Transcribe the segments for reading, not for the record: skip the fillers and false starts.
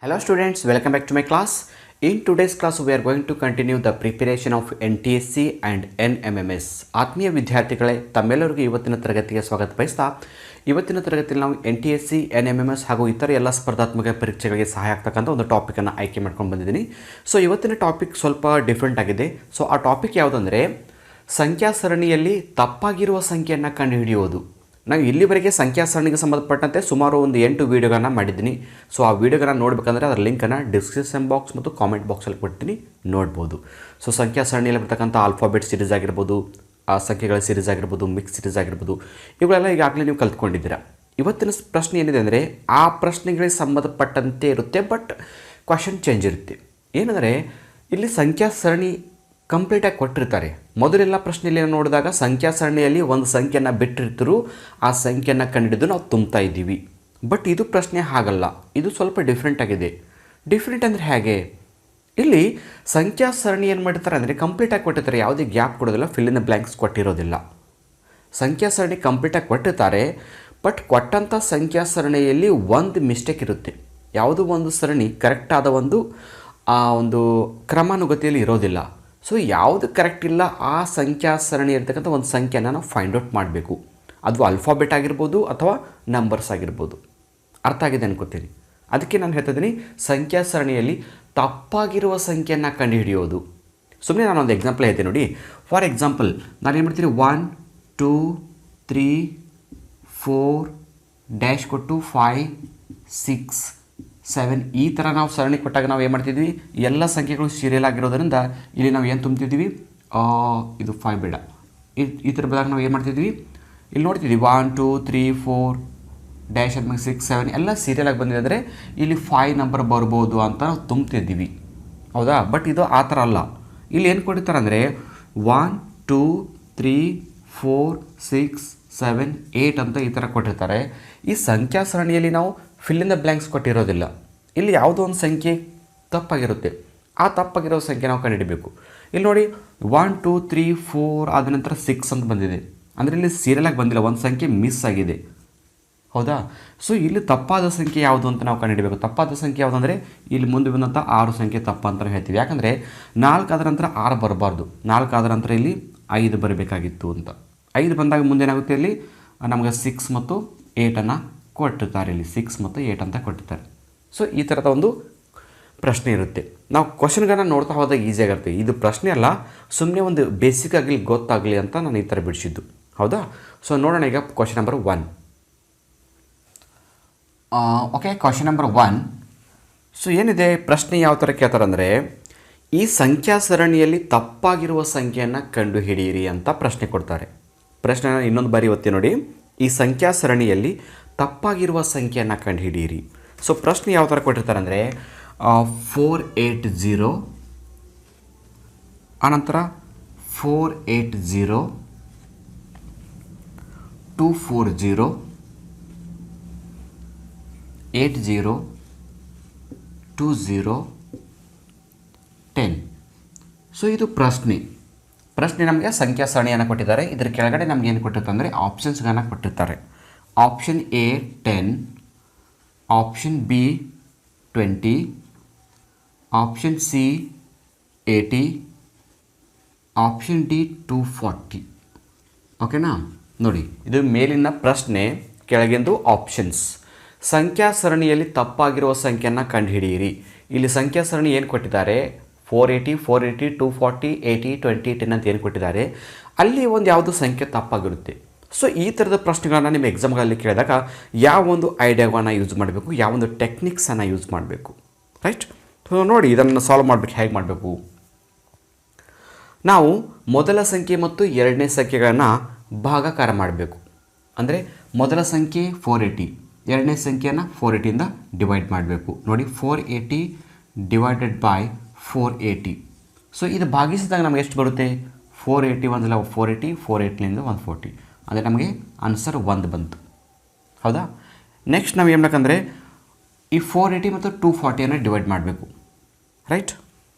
Hello students, welcome back to my class. In today's class we are going to continue the preparation of NTSC and NMMS. ಆತ್ಮೀಯ ವಿದ್ಯಾರ್ಥಿಗಳೇ, ತಮ್ಮೆಲ್ಲರಿಗೂ ಇವತ್ತಿನ ತರಗತಿಗೆ ಸ್ವಾಗತ ಬಯಸ್ತಾ ಇವತ್ತಿನ ತರಗತಿಯಲ್ಲಿ ನಾವು NTSC, NMMS ಹಾಗೂ ಇತರ ಎಲ್ಲ ಸ್ಪರ್ಧಾತ್ಮಕ ಪರೀಕ್ಷೆಗಳಿಗೆ ಸಹಾಯ ಆಗ್ತಕ್ಕಂಥ ಒಂದು ಟಾಪಿಕನ್ನು ಆಯ್ಕೆ ಮಾಡ್ಕೊಂಡು ಬಂದಿದ್ದೀನಿ. ಸೊ ಇವತ್ತಿನ ಟಾಪಿಕ್ ಸ್ವಲ್ಪ ಡಿಫ್ರೆಂಟ್ ಆಗಿದೆ. ಸೊ ಆ ಟಾಪಿಕ್ ಯಾವುದಂದರೆ ಸಂಖ್ಯಾ ಸರಣಿಯಲ್ಲಿ ತಪ್ಪಾಗಿರುವ ಸಂಖ್ಯೆಯನ್ನು ಕಂಡುಹಿಡಿಯುವುದು. ನಾವು ಇಲ್ಲಿವರೆಗೆ ಸಂಖ್ಯಾ ಸರಣಿಗೆ ಸಂಬಂಧಪಟ್ಟಂತೆ ಸುಮಾರು ಒಂದು 8 ವೀಡಿಯೋಗಳನ್ನು ಮಾಡಿದ್ದೀನಿ. ಸೊ ಆ ವೀಡಿಯೋಗಳನ್ನು ನೋಡಬೇಕಂದ್ರೆ ಅದರ ಲಿಂಕನ್ನು ಡಿಸ್ಕ್ರಿಪ್ಷನ್ ಬಾಕ್ಸ್ ಮತ್ತು ಕಾಮೆಂಟ್ ಬಾಕ್ಸಲ್ಲಿ ಕೊಡ್ತೀನಿ, ನೋಡ್ಬೋದು. ಸೊ ಸಂಖ್ಯಾ ಸರಣಿಯಲ್ಲಿ ಬರ್ತಕ್ಕಂಥ ಆಲ್ಫಾಬೆಟ್ ಸೀರೀಸ್ ಆಗಿರ್ಬೋದು, ಆ ಸಂಖ್ಯೆಗಳ ಸೀರೀಸ್ ಆಗಿರ್ಬೋದು, ಮಿಕ್ಸ್ ಸೀರೀಸ್ ಆಗಿರ್ಬೋದು, ಇವುಗಳೆಲ್ಲ ಈಗಾಗಲೇ ನೀವು ಕಲ್ತ್ಕೊಂಡಿದ್ದೀರಾ. ಇವತ್ತಿನ ಪ್ರಶ್ನೆ ಏನಿದೆ ಅಂದರೆ ಆ ಪ್ರಶ್ನೆಗಳಿಗೆ ಸಂಬಂಧಪಟ್ಟಂತೆ ಇರುತ್ತೆ, ಬಟ್ ಕ್ವಶನ್ ಚೇಂಜ್ ಇರುತ್ತೆ. ಏನಂದರೆ ಇಲ್ಲಿ ಸಂಖ್ಯಾ ಸರಣಿ ಕಂಪ್ಲೀಟಾಗಿ ಕೊಟ್ಟಿರ್ತಾರೆ. ಮೊದಲೆಲ್ಲ ಪ್ರಶ್ನೆಯಲ್ಲಿ ನೋಡಿದಾಗ ಸಂಖ್ಯಾ ಸರಣಿಯಲ್ಲಿ ಒಂದು ಸಂಖ್ಯೆಯನ್ನು ಬಿಟ್ಟಿರ್ತೀರು, ಆ ಸಂಖ್ಯೆಯನ್ನು ಕಂಡುಹಿಡಿದು ನಾವು ತುಂಬ್ತಾ ಇದ್ದೀವಿ. ಬಟ್ ಇದು ಪ್ರಶ್ನೆ ಹಾಗಲ್ಲ, ಇದು ಸ್ವಲ್ಪ ಡಿಫ್ರೆಂಟ್ ಆಗಿದೆ. ಡಿಫ್ರೆಂಟ್ ಅಂದರೆ ಹೇಗೆ? ಇಲ್ಲಿ ಸಂಖ್ಯಾ ಸರಣಿ ಏನು ಮಾಡಿರ್ತಾರೆ ಅಂದರೆ ಕಂಪ್ಲೀಟಾಗಿ ಕೊಟ್ಟಿರ್ತಾರೆ, ಯಾವುದೇ ಗ್ಯಾಪ್ ಕೊಡೋದಿಲ್ಲ, ಫಿಲ್ ಇನ್ ದ ಬ್ಲ್ಯಾಂಕ್ಸ್ ಕೊಟ್ಟಿರೋದಿಲ್ಲ. ಸಂಖ್ಯಾ ಸರಣಿ ಕಂಪ್ಲೀಟಾಗಿ ಕೊಟ್ಟಿರ್ತಾರೆ, ಬಟ್ ಕೊಟ್ಟಂಥ ಸಂಖ್ಯಾ ಸರಣಿಯಲ್ಲಿ ಒಂದು ಮಿಸ್ಟೇಕ್ ಇರುತ್ತೆ. ಯಾವುದೋ ಒಂದು ಸರಣಿ ಕರೆಕ್ಟಾದ ಒಂದು ಕ್ರಮಾನುಗತಿಯಲ್ಲಿ ಇರೋದಿಲ್ಲ. ಸೊ ಯಾವುದು ಕರೆಕ್ಟ್ ಇಲ್ಲ, ಆ ಸಂಖ್ಯಾ ಸರಣಿ ಇರ್ತಕ್ಕಂಥ ಒಂದು ಸಂಖ್ಯೆನ ನಾವು ಫೈಂಡ್ ಔಟ್ ಮಾಡಬೇಕು. ಅದು ಆಲ್ಫಾಬೆಟ್ ಆಗಿರ್ಬೋದು ಅಥವಾ ನಂಬರ್ಸ್ ಆಗಿರ್ಬೋದು. ಅರ್ಥ ಆಗಿದೆ ಅನ್ಕೋತೀನಿ. ಅದಕ್ಕೆ ನಾನು ಹೇಳ್ತಿದ್ದೀನಿ ಸಂಖ್ಯಾ ಸರಣಿಯಲ್ಲಿ ತಪ್ಪಾಗಿರುವ ಸಂಖ್ಯೆಯನ್ನು ಕಂಡುಹಿಡಿಯೋದು. ಸುಮ್ಮನೆ ನಾನೊಂದು ಎಕ್ಸಾಂಪಲ್ ಹೇಳ್ತೀನಿ ನೋಡಿ. ಫಾರ್ ಎಕ್ಸಾಂಪಲ್ ನಾನು ಏನು ಮಾಡ್ತೀನಿ, 1 2 3 4 ಡ್ಯಾಶ್ ಕೊಟ್ಟು 5 6 7 ಈ ಥರ ನಾವು ಸರಣಿ ಕೊಟ್ಟಾಗ ನಾವು ಏನು ಮಾಡ್ತಿದ್ವಿ, ಎಲ್ಲ ಸಂಖ್ಯೆಗಳು ಸೀರಿಯಲ್ ಆಗಿರೋದರಿಂದ ಇಲ್ಲಿ ನಾವು ಏನು ತುಂಬ್ತಿದ್ವಿ, ಇದು 5 ಬೇಡ, ಈ ಥರ ಬಂದಾಗ ನಾವು ಏನು ಮಾಡ್ತಿದ್ವಿ, ಇಲ್ಲಿ ನೋಡ್ತಿದ್ವಿ 1 2 3 4 ಡ್ಯಾಶ್ ಆದ್ಮೇಲೆ 6 7 ಎಲ್ಲ ಸೀರಿಯಲ್ ಆಗಿ ಬಂದಿದೆ ಅಂದರೆ ಇಲ್ಲಿ 5 ನಂಬರ್ ಬರ್ಬೋದು ಅಂತ ನಾವು ತುಂಬ್ತಿದ್ದೀವಿ. ಹೌದಾ? ಬಟ್ ಇದು ಆ ಥರ ಅಲ್ಲ. ಇಲ್ಲಿ ಏನು ಕೊಟ್ಟಿರ್ತಾರೆ ಅಂದರೆ 1 2 3 4 6 7 8 ಅಂತ ಈ ಥರ ಕೊಟ್ಟಿರ್ತಾರೆ. ಈ ಸಂಖ್ಯಾ ಸರಣಿಯಲ್ಲಿ ನಾವು ಫಿಲ್ ಇನ್ ದ ಬ್ಲ್ಯಾಂಕ್ಸ್ ಕೊಟ್ಟಿರೋದಿಲ್ಲ. ಇಲ್ಲಿ ಯಾವುದೋ ಒಂದು ಸಂಖ್ಯೆ ತಪ್ಪಾಗಿರುತ್ತೆ, ಆ ತಪ್ಪಾಗಿರೋ ಸಂಖ್ಯೆ ನಾವು ಕಂಡುಹಿಡಬೇಕು. ಇಲ್ಲಿ ನೋಡಿ 1 2 3 4 ಆದ ನಂತರ 6 ಅಂತ ಬಂದಿದೆ ಅಂದರೆ ಇಲ್ಲಿ ಸೀರಿಯಲಾಗಿ ಬಂದಿಲ್ಲ, ಒಂದು ಸಂಖ್ಯೆ ಮಿಸ್ ಆಗಿದೆ. ಹೌದಾ? ಸೊ ಇಲ್ಲಿ ತಪ್ಪಾದ ಸಂಖ್ಯೆ ಯಾವುದು ಅಂತ ನಾವು ಕಂಡುಹಿಡಬೇಕು. ತಪ್ಪಾದ ಸಂಖ್ಯೆ ಯಾವುದು ಅಂದರೆ ಇಲ್ಲಿ ಮುಂದೆ ಬಂದಂಥ 6 ಸಂಖ್ಯೆ ತಪ್ಪ ಅಂತ ಹೇಳ್ತೀವಿ. ಯಾಕಂದರೆ 4 ಆದ ನಂತರ 6 ಬರಬಾರ್ದು, 4 ಆದ ನಂತರ ಇಲ್ಲಿ 5 ಬರಬೇಕಾಗಿತ್ತು ಅಂತ. 5 ಬಂದಾಗ ಮುಂದೆ ಏನಾಗುತ್ತೆ, ಇಲ್ಲಿ ನಮಗೆ 6 ಮತ್ತು 8 ಕೊಟ್ಟಿರ್ತಾರೆ. ಇಲ್ಲಿ 6 ಮತ್ತು 8 ಅಂತ ಕೊಟ್ಟಿರ್ತಾರೆ. ಸೊ ಈ ಥರದ ಒಂದು ಪ್ರಶ್ನೆ ಇರುತ್ತೆ. ನಾವು ಕ್ವಶನ್ಗಳನ್ನ ನೋಡ್ತಾ ಹೋದಾಗ ಈಸಿಯಾಗಿರುತ್ತೆ. ಇದು ಪ್ರಶ್ನೆ ಅಲ್ಲ, ಸುಮ್ಮನೆ ಒಂದು ಬೇಸಿಕ್ ಆಗಲಿ ಗೊತ್ತಾಗಲಿ ಅಂತ ನಾನು ಈ ಥರ ಬಿಡಿಸಿದ್ದು. ಹೌದಾ? ಸೊ ನೋಡೋಣ ಈಗ question number 1. Okay, question number 1. So ಏನಿದೆ ಪ್ರಶ್ನೆ ಯಾವ ಥರ ಕೇಳ್ತಾರೆ ಅಂದರೆ, ಈ ಸಂಖ್ಯಾ ಸರಣಿಯಲ್ಲಿ ತಪ್ಪಾಗಿರುವ ಸಂಖ್ಯೆಯನ್ನು ಕಂಡುಹಿಡಿಯಿರಿ ಅಂತ ಪ್ರಶ್ನೆ ಕೊಡ್ತಾರೆ. ಪ್ರಶ್ನೆ ಇನ್ನೊಂದು ಬಾರಿ ಒತ್ತಿ ನೋಡಿ. ಈ ಸಂಖ್ಯಾ ಸರಣಿಯಲ್ಲಿ ತಪ್ಪಾಗಿರುವ ಸಂಖ್ಯೆಯನ್ನು ಕಂಡುಹಿಡಿಯಿರಿ. ಸೊ ಪ್ರಶ್ನೆ ಯಾವ ಥರ ಕೊಟ್ಟಿರ್ತಾರೆ ಅಂದರೆ 480, ಆನಂತರ 480 240 80 20 10. ಸೊ ಇದು ಪ್ರಶ್ನೆ ನಮಗೆ ಸಂಖ್ಯಾ ಸರಣಿಯನ್ನು ಕೊಟ್ಟಿದ್ದಾರೆ. ಇದರ ಕೆಳಗಡೆ ನಮ್ಗೆ ಏನು ಕೊಟ್ಟಿರ್ತಾರೆ ಅಂದರೆ ಆಪ್ಷನ್ಸ್ಗಳನ್ನು ಕೊಟ್ಟಿರ್ತಾರೆ. Option A 10, option B 20, option C 80, option D 240. ಓಕೆನಾ? ನೋಡಿ, ಇದು ಮೇಲಿನ ಪ್ರಶ್ನೆ, ಕೆಳಗಿಂದು ಆಪ್ಷನ್ಸ್. ಸಂಖ್ಯಾ ಸರಣಿಯಲ್ಲಿ ತಪ್ಪಾಗಿರುವ ಸಂಖ್ಯೆಯನ್ನು ಕಂಡುಹಿಡಿಯಿರಿ. ಇಲ್ಲಿ ಸಂಖ್ಯಾ ಸರಣಿ ಏನು ಕೊಟ್ಟಿದ್ದಾರೆ, 480 480 240 80 20 10 ಅಂತ ಏನು ಕೊಟ್ಟಿದ್ದಾರೆ, ಅಲ್ಲಿ ಒಂದು ಯಾವುದೋ ಸಂಖ್ಯೆ ತಪ್ಪಾಗಿರುತ್ತೆ. ಸೊ ಈ ಥರದ ಪ್ರಶ್ನೆಗಳನ್ನು ನಿಮ್ಮ ಎಕ್ಸಾಮ್ಗಳಲ್ಲಿ ಕೇಳಿದಾಗ ಯಾವ ಒಂದು ಐಡಿಯಾವನ್ನು ಯೂಸ್ ಮಾಡಬೇಕು, ಯಾವ ಒಂದು ಟೆಕ್ನಿಕ್ಸನ್ನು ಯೂಸ್ ಮಾಡಬೇಕು, ರೈಟ್? ಸೊ ನೋಡಿ, ಇದನ್ನು ಸಾಲ್ವ್ ಮಾಡಬೇಕು. ಹೇಗೆ ಮಾಡಬೇಕು? ನಾವು ಮೊದಲ ಸಂಖ್ಯೆ ಮತ್ತು ಎರಡನೇ ಸಂಖ್ಯೆಗಳನ್ನು ಭಾಗಾಕಾರ ಮಾಡಬೇಕು. ಅಂದರೆ ಮೊದಲ ಸಂಖ್ಯೆ 480, ಎರಡನೇ ಸಂಖ್ಯೆಯನ್ನು 480ಇಂದ ಡಿವೈಡ್ ಮಾಡಬೇಕು. ನೋಡಿ, 480 ಡಿವೈಡೆಡ್ ಬೈ 480. ಸೊ ಇದು ಭಾಗಿಸಿದಾಗ ನಮಗೆ ಎಷ್ಟು ಬರುತ್ತೆ? 480 ಒಂದಲ್ಲ 480, 480ಲಿಂದ 140 ಅಂದರೆ ನಮಗೆ ಆನ್ಸರ್ 1 ಬಂತು. ಹೌದಾ? ನೆಕ್ಸ್ಟ್ ನಾವು ಏನು ಬೇಕಂದರೆ ಈ 480 ಮತ್ತು 240ಯನ್ನು ಡಿವೈಡ್ ಮಾಡಬೇಕು, ರೈಟ್?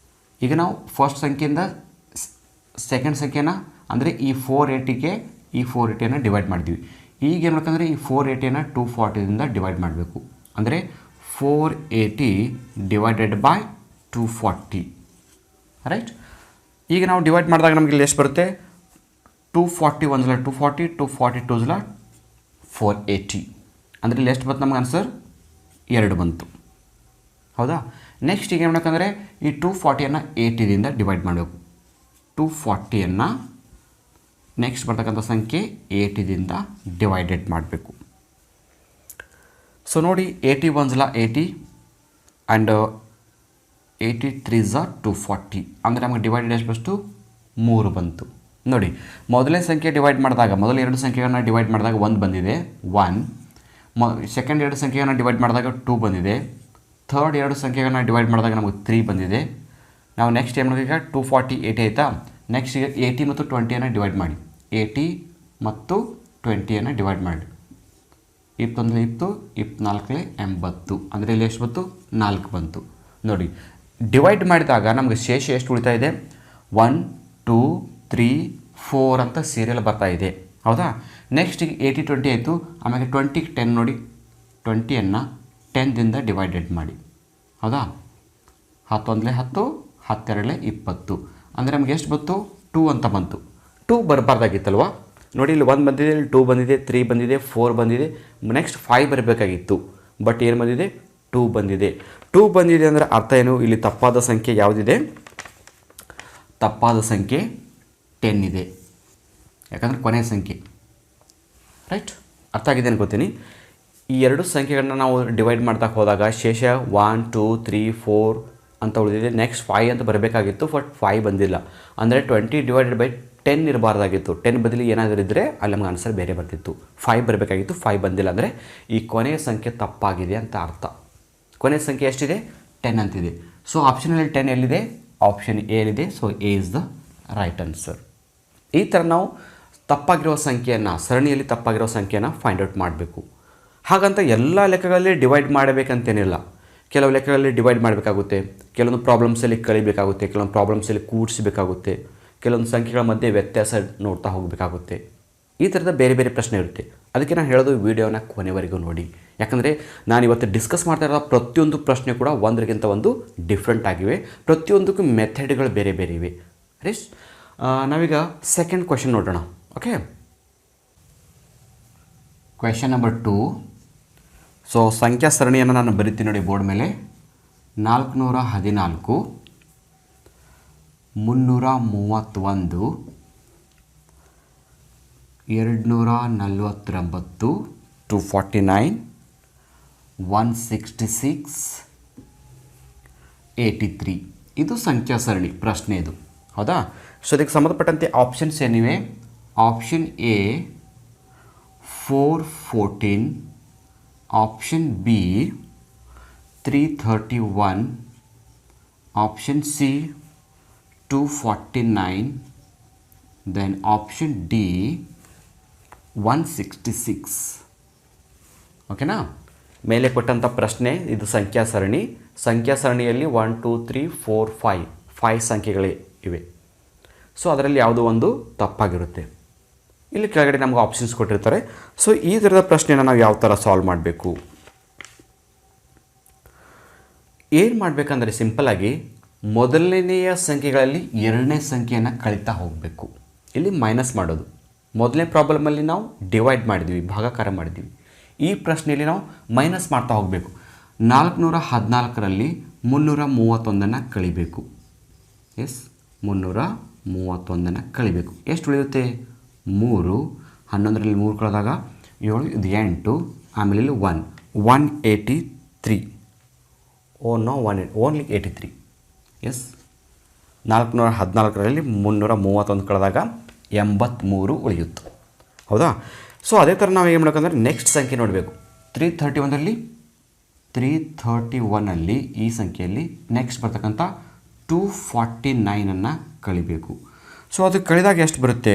ಈಗ ನಾವು ಫಸ್ಟ್ ಸಂಖ್ಯೆಯಿಂದ ಸೆಕೆಂಡ್ ಸಂಖ್ಯೆನ ಅಂದರೆ ಈ 480ಗೆ ಈ 480ಯನ್ನು ಡಿವೈಡ್ ಮಾಡಿದ್ವಿ. ಈಗ ಏನು ಬೇಕಂದರೆ ಈ 480ಯನ್ನು 240ದಿಂದ ಡಿವೈಡ್ ಮಾಡಬೇಕು. ಅಂದರೆ 480 ಡಿವೈಡೆಡ್ ಬೈ 240 ರೈಟ್. ಈಗ ನಾವು ಡಿವೈಡ್ ಮಾಡಿದಾಗ ನಮಗೆ ಇಲ್ಲಿ ಎಷ್ಟು ಬರುತ್ತೆ? 240 ಒಂದ್ಸಲ 240, 240 ಟೂಸಲ 480. ಅಂದರೆ ಇಲ್ಲಿ ಎಷ್ಟು ಬಂತು ನಮ್ಗೆ ಆನ್ಸರ್? 2 ಬಂತು. ಹೌದಾ? ನೆಕ್ಸ್ಟ್ ಈಗ ಏನು ಮಾಡಬೇಕಂದ್ರೆ ಈ 240ಯನ್ನು 80ದಿಂದ ಡಿವೈಡ್ ಮಾಡಬೇಕು. 240ಯನ್ನು ನೆಕ್ಸ್ಟ್ ಬರ್ತಕ್ಕಂಥ ಸಂಖ್ಯೆ 80ದಿಂದ ಡಿವೈಡೆಡ್ ಮಾಡಬೇಕು. ಸೊ ನೋಡಿ, 80 ಒಂದ್ಸಲ 80 ಆ್ಯಂಡ್ 83 240 ಅಂದರೆ ನಮಗೆ ಡಿವೈಡೆಡ್ ಎಷ್ಟು ಬಸ್ತು? 3 ಬಂತು. ನೋಡಿ, ಮೊದಲನೇ ಸಂಖ್ಯೆ ಡಿವೈಡ್ ಮಾಡಿದಾಗ ಮೊದಲು 2 ಸಂಖ್ಯೆಗಳನ್ನು ಡಿವೈಡ್ ಮಾಡಿದಾಗ 1 ಬಂದಿದೆ, 1. ಸೆಕೆಂಡ್ 2 ಸಂಖ್ಯೆಯನ್ನು ಡಿವೈಡ್ ಮಾಡಿದಾಗ 2 ಬಂದಿದೆ. ಥರ್ಡ್ 2 ಸಂಖ್ಯೆಗಳನ್ನು ಡಿವೈಡ್ ಮಾಡಿದಾಗ ನಮಗೆ 3 ಬಂದಿದೆ. ನಾವು ನೆಕ್ಸ್ಟ್ ಏನು ಮಾಡೋದು? ಈಗ 240 80 ಆಯಿತಾ? ನೆಕ್ಸ್ಟ್ ಈಗ 80 ಮತ್ತು 20ಯನ್ನು ಡಿವೈಡ್ ಮಾಡಿ. 80 ಮತ್ತು 20ಯನ್ನು ಡಿವೈಡ್ ಮಾಡಿ. 21 20, 24 80 ಅಂದರೆ ಇಲ್ಲಿ ಎಷ್ಟು ಬಂತು? 4 ಬಂತು. ನೋಡಿ, ಡಿವೈಡ್ ಮಾಡಿದಾಗ ನಮಗೆ ಶೇಷ ಎಷ್ಟು ಉಳಿತಾ ಇದೆ? 1 2 3 4 ಅಂತ ಸೀರಿಯಲ್ ಬರ್ತಾ ಇದೆ. ಹೌದಾ? ನೆಕ್ಸ್ಟ್ ಈಗ 80 20 ಆಯಿತು. ಆಮೇಲೆ 20ಗೆ 10 ನೋಡಿ, 20ಯನ್ನು 10ದಿಂದ ಡಿವೈಡೆಡ್ ಮಾಡಿ. ಹೌದಾ? 10 10, 12 20 ಅಂದರೆ ನಮಗೆ ಎಷ್ಟು ಬಂತು? 2 ಅಂತ ಬಂತು. 2 ಬರಬಾರ್ದಾಗಿತ್ತಲ್ವ? ನೋಡಿ, ಇಲ್ಲಿ 1 ಬಂದಿದೆ, ಇಲ್ಲಿ 2 ಬಂದಿದೆ, 3 ಬಂದಿದೆ, 4 ಬಂದಿದೆ, ನೆಕ್ಸ್ಟ್ 5 ಬರಬೇಕಾಗಿತ್ತು. ಬಟ್ ಏನು ಬಂದಿದೆ? 2 ಬಂದಿದೆ. 2 ಬಂದಿದೆ ಅಂದರೆ ಅರ್ಥ ಏನು? ಇಲ್ಲಿ ತಪ್ಪಾದ ಸಂಖ್ಯೆ ಯಾವುದಿದೆ? ತಪ್ಪಾದ ಸಂಖ್ಯೆ 10 ಇದೆ. ಯಾಕಂದರೆ ಕೊನೆಯ ಸಂಖ್ಯೆ. ರೈಟ್? ಅರ್ಥ ಆಗಿದೆ ಅನ್ಕೋತೀನಿ. ಈ 2 ಸಂಖ್ಯೆಗಳನ್ನ ನಾವು ಡಿವೈಡ್ ಮಾಡ್ತಾ ಹೋದಾಗ ಶೇಷ 1 2 3 4 ಅಂತ ಉಳಿದಿದೆ. ನೆಕ್ಸ್ಟ್ 5 ಅಂತ ಬರಬೇಕಾಗಿತ್ತು, ಬಟ್ 5 ಬಂದಿಲ್ಲ. ಅಂದರೆ 20 ಡಿವೈಡೆಡ್ ಬೈ 10 ಇರಬಾರ್ದಾಗಿತ್ತು. 10 ಬದಲಿ ಏನಾದರೂ ಇದ್ದರೆ ಅಲ್ಲಿ ನಮ್ಗೆ ಆನ್ಸರ್ ಬೇರೆ ಬರ್ತಿತ್ತು. 5 ಬರಬೇಕಾಗಿತ್ತು, 5 ಬಂದಿಲ್ಲ. ಅಂದರೆ ಈ ಕೊನೆಯ ಸಂಖ್ಯೆ ತಪ್ಪಾಗಿದೆ ಅಂತ ಅರ್ಥ. ಕೊನೆಯ ಸಂಖ್ಯೆ ಎಷ್ಟಿದೆ? 10 ಅಂತಿದೆ. ಸೊ ಆಪ್ಷನಲ್ಲಿ 10 ಎಲ್ಲಿದೆ? ಆಪ್ಷನ್ ಎ ಎಲ್ಲಿದೆ. So A is the right answer. ಈ ಥರ ನಾವು ತಪ್ಪಾಗಿರೋ ಸಂಖ್ಯೆಯನ್ನು, ಸರಣಿಯಲ್ಲಿ ತಪ್ಪಾಗಿರೋ ಸಂಖ್ಯೆಯನ್ನು ಫೈಂಡ್ ಔಟ್ ಮಾಡಬೇಕು. ಹಾಗಂತ ಎಲ್ಲ ಲೆಕ್ಕಗಳಲ್ಲಿ ಡಿವೈಡ್ ಮಾಡಬೇಕಂತೇನಿಲ್ಲ. ಕೆಲವು ಲೆಕ್ಕಗಳಲ್ಲಿ ಡಿವೈಡ್ ಮಾಡಬೇಕಾಗುತ್ತೆ, ಕೆಲವೊಂದು ಪ್ರಾಬ್ಲಮ್ಸಲ್ಲಿ ಕಲಿಬೇಕಾಗುತ್ತೆ, ಕೆಲವೊಂದು ಪ್ರಾಬ್ಲಮ್ಸಲ್ಲಿ ಕೂಡಿಸಬೇಕಾಗುತ್ತೆ, ಕೆಲವೊಂದು ಸಂಖ್ಯೆಗಳ ಮಧ್ಯೆ ವ್ಯತ್ಯಾಸ ನೋಡ್ತಾ ಹೋಗಬೇಕಾಗುತ್ತೆ. ಈ ಥರದ ಬೇರೆ ಬೇರೆ ಪ್ರಶ್ನೆ ಇರುತ್ತೆ. ಅದಕ್ಕೆ ನಾನು ಹೇಳೋದು ವಿಡಿಯೋನ ಕೊನೆವರೆಗೂ ನೋಡಿ. ಯಾಕಂದರೆ ನಾನು ಇವತ್ತು ಡಿಸ್ಕಸ್ ಮಾಡ್ತಾ ಇರೋ ಪ್ರತಿಯೊಂದು ಪ್ರಶ್ನೆ ಕೂಡ ಒಂದರಿಗಿಂತ ಒಂದು ಡಿಫ್ರೆಂಟ್ ಆಗಿವೆ. ಪ್ರತಿಯೊಂದಕ್ಕೂ ಮೆಥಡ್ಗಳು ಬೇರೆ ಬೇರೆ ಇವೆ. ರೈಟ್? ನಾವೀಗ ಸೆಕೆಂಡ್ ಕ್ವೆಶನ್ ನೋಡೋಣ. Okay, question number 2. ಸೊ ಸಂಖ್ಯಾ ಸರಣಿಯನ್ನು ನಾನು ಬರಿತೀನಿ ನೋಡಿ ಬೋರ್ಡ್ ಮೇಲೆ. 414, 331, 249, 249, 166, 83 ಇದು ಸಂಖ್ಯಾ ಸರಣಿ ಪ್ರಶ್ನೆ ಇದು. ಹೌದಾ? ಸೊ ಇದಕ್ಕೆ ಸಂಬಂಧಪಟ್ಟಂತೆ ಆಪ್ಷನ್ಸ್ ಏನಿವೆ? Option A 414, option B 331, option C 249, then option D 166. ಓಕೆನಾ? ಮೇಲೆ ಕೊಟ್ಟಂಥ ಪ್ರಶ್ನೆ ಇದು ಸಂಖ್ಯಾ ಸರಣಿ. ಸಂಖ್ಯಾ ಸರಣಿಯಲ್ಲಿ 1 2 3 4 5 ಸಂಖ್ಯೆಗಳೇ ಇವೆ. ಸೊ ಅದರಲ್ಲಿ ಯಾವುದೋ ಒಂದು ತಪ್ಪಾಗಿರುತ್ತೆ. ಇಲ್ಲಿ ಕೆಳಗಡೆ ನಮಗೆ ಆಪ್ಷನ್ಸ್ ಕೊಟ್ಟಿರ್ತಾರೆ. ಸೊ ಈ ಥರದ ಪ್ರಶ್ನೆಯನ್ನು ನಾವು ಯಾವ ಥರ ಸಾಲ್ವ್ ಮಾಡಬೇಕು? ಏನು ಮಾಡಬೇಕಂದ್ರೆ ಸಿಂಪಲ್ಲಾಗಿ ಮೊದಲನೆಯ ಸಂಖ್ಯೆಗಳಲ್ಲಿ ಎರಡನೇ ಸಂಖ್ಯೆಯನ್ನು ಕಳೀತಾ ಹೋಗಬೇಕು. ಇಲ್ಲಿ ಮೈನಸ್ ಮಾಡೋದು. ಮೊದಲನೇ ಪ್ರಾಬ್ಲಮಲ್ಲಿ ನಾವು ಡಿವೈಡ್ ಮಾಡಿದ್ವಿ, ಭಾಗಾಕಾರ ಮಾಡಿದ್ವಿ. ಈ ಪ್ರಶ್ನೆಯಲ್ಲಿ ನಾವು ಮೈನಸ್ ಮಾಡ್ತಾ ಹೋಗಬೇಕು. 414ರಲ್ಲಿ 331 ಕಳಿಬೇಕು. ಎಸ್, 331 ಕಳಿಬೇಕು. ಎಷ್ಟು ಉಳಿಯುತ್ತೆ? 3. 11ರಲ್ಲಿ 3 ಕಳೆದಾಗ 7, ಇದು 8, ಆಮೇಲೆ ಇಲ್ಲಿ 183. Oh no, only 83. ಎಸ್, 414ರಲ್ಲಿ 331 ಕಳೆದಾಗ 83 ಉಳಿಯುತ್ತೆ. ಹೌದಾ? ಸೊ ಅದೇ ಥರ ನಾವು ಏನು ಮಾಡಬೇಕಂದ್ರೆ ನೆಕ್ಸ್ಟ್ ಸಂಖ್ಯೆ ನೋಡಬೇಕು. 331ರಲ್ಲಿ ಈ ಸಂಖ್ಯೆಯಲ್ಲಿ ನೆಕ್ಸ್ಟ್ ಬರ್ತಕ್ಕಂಥ 249 ಕಳಿಬೇಕು. ಸೊ ಅದು ಕಳೆದಾಗ ಎಷ್ಟು ಬರುತ್ತೆ?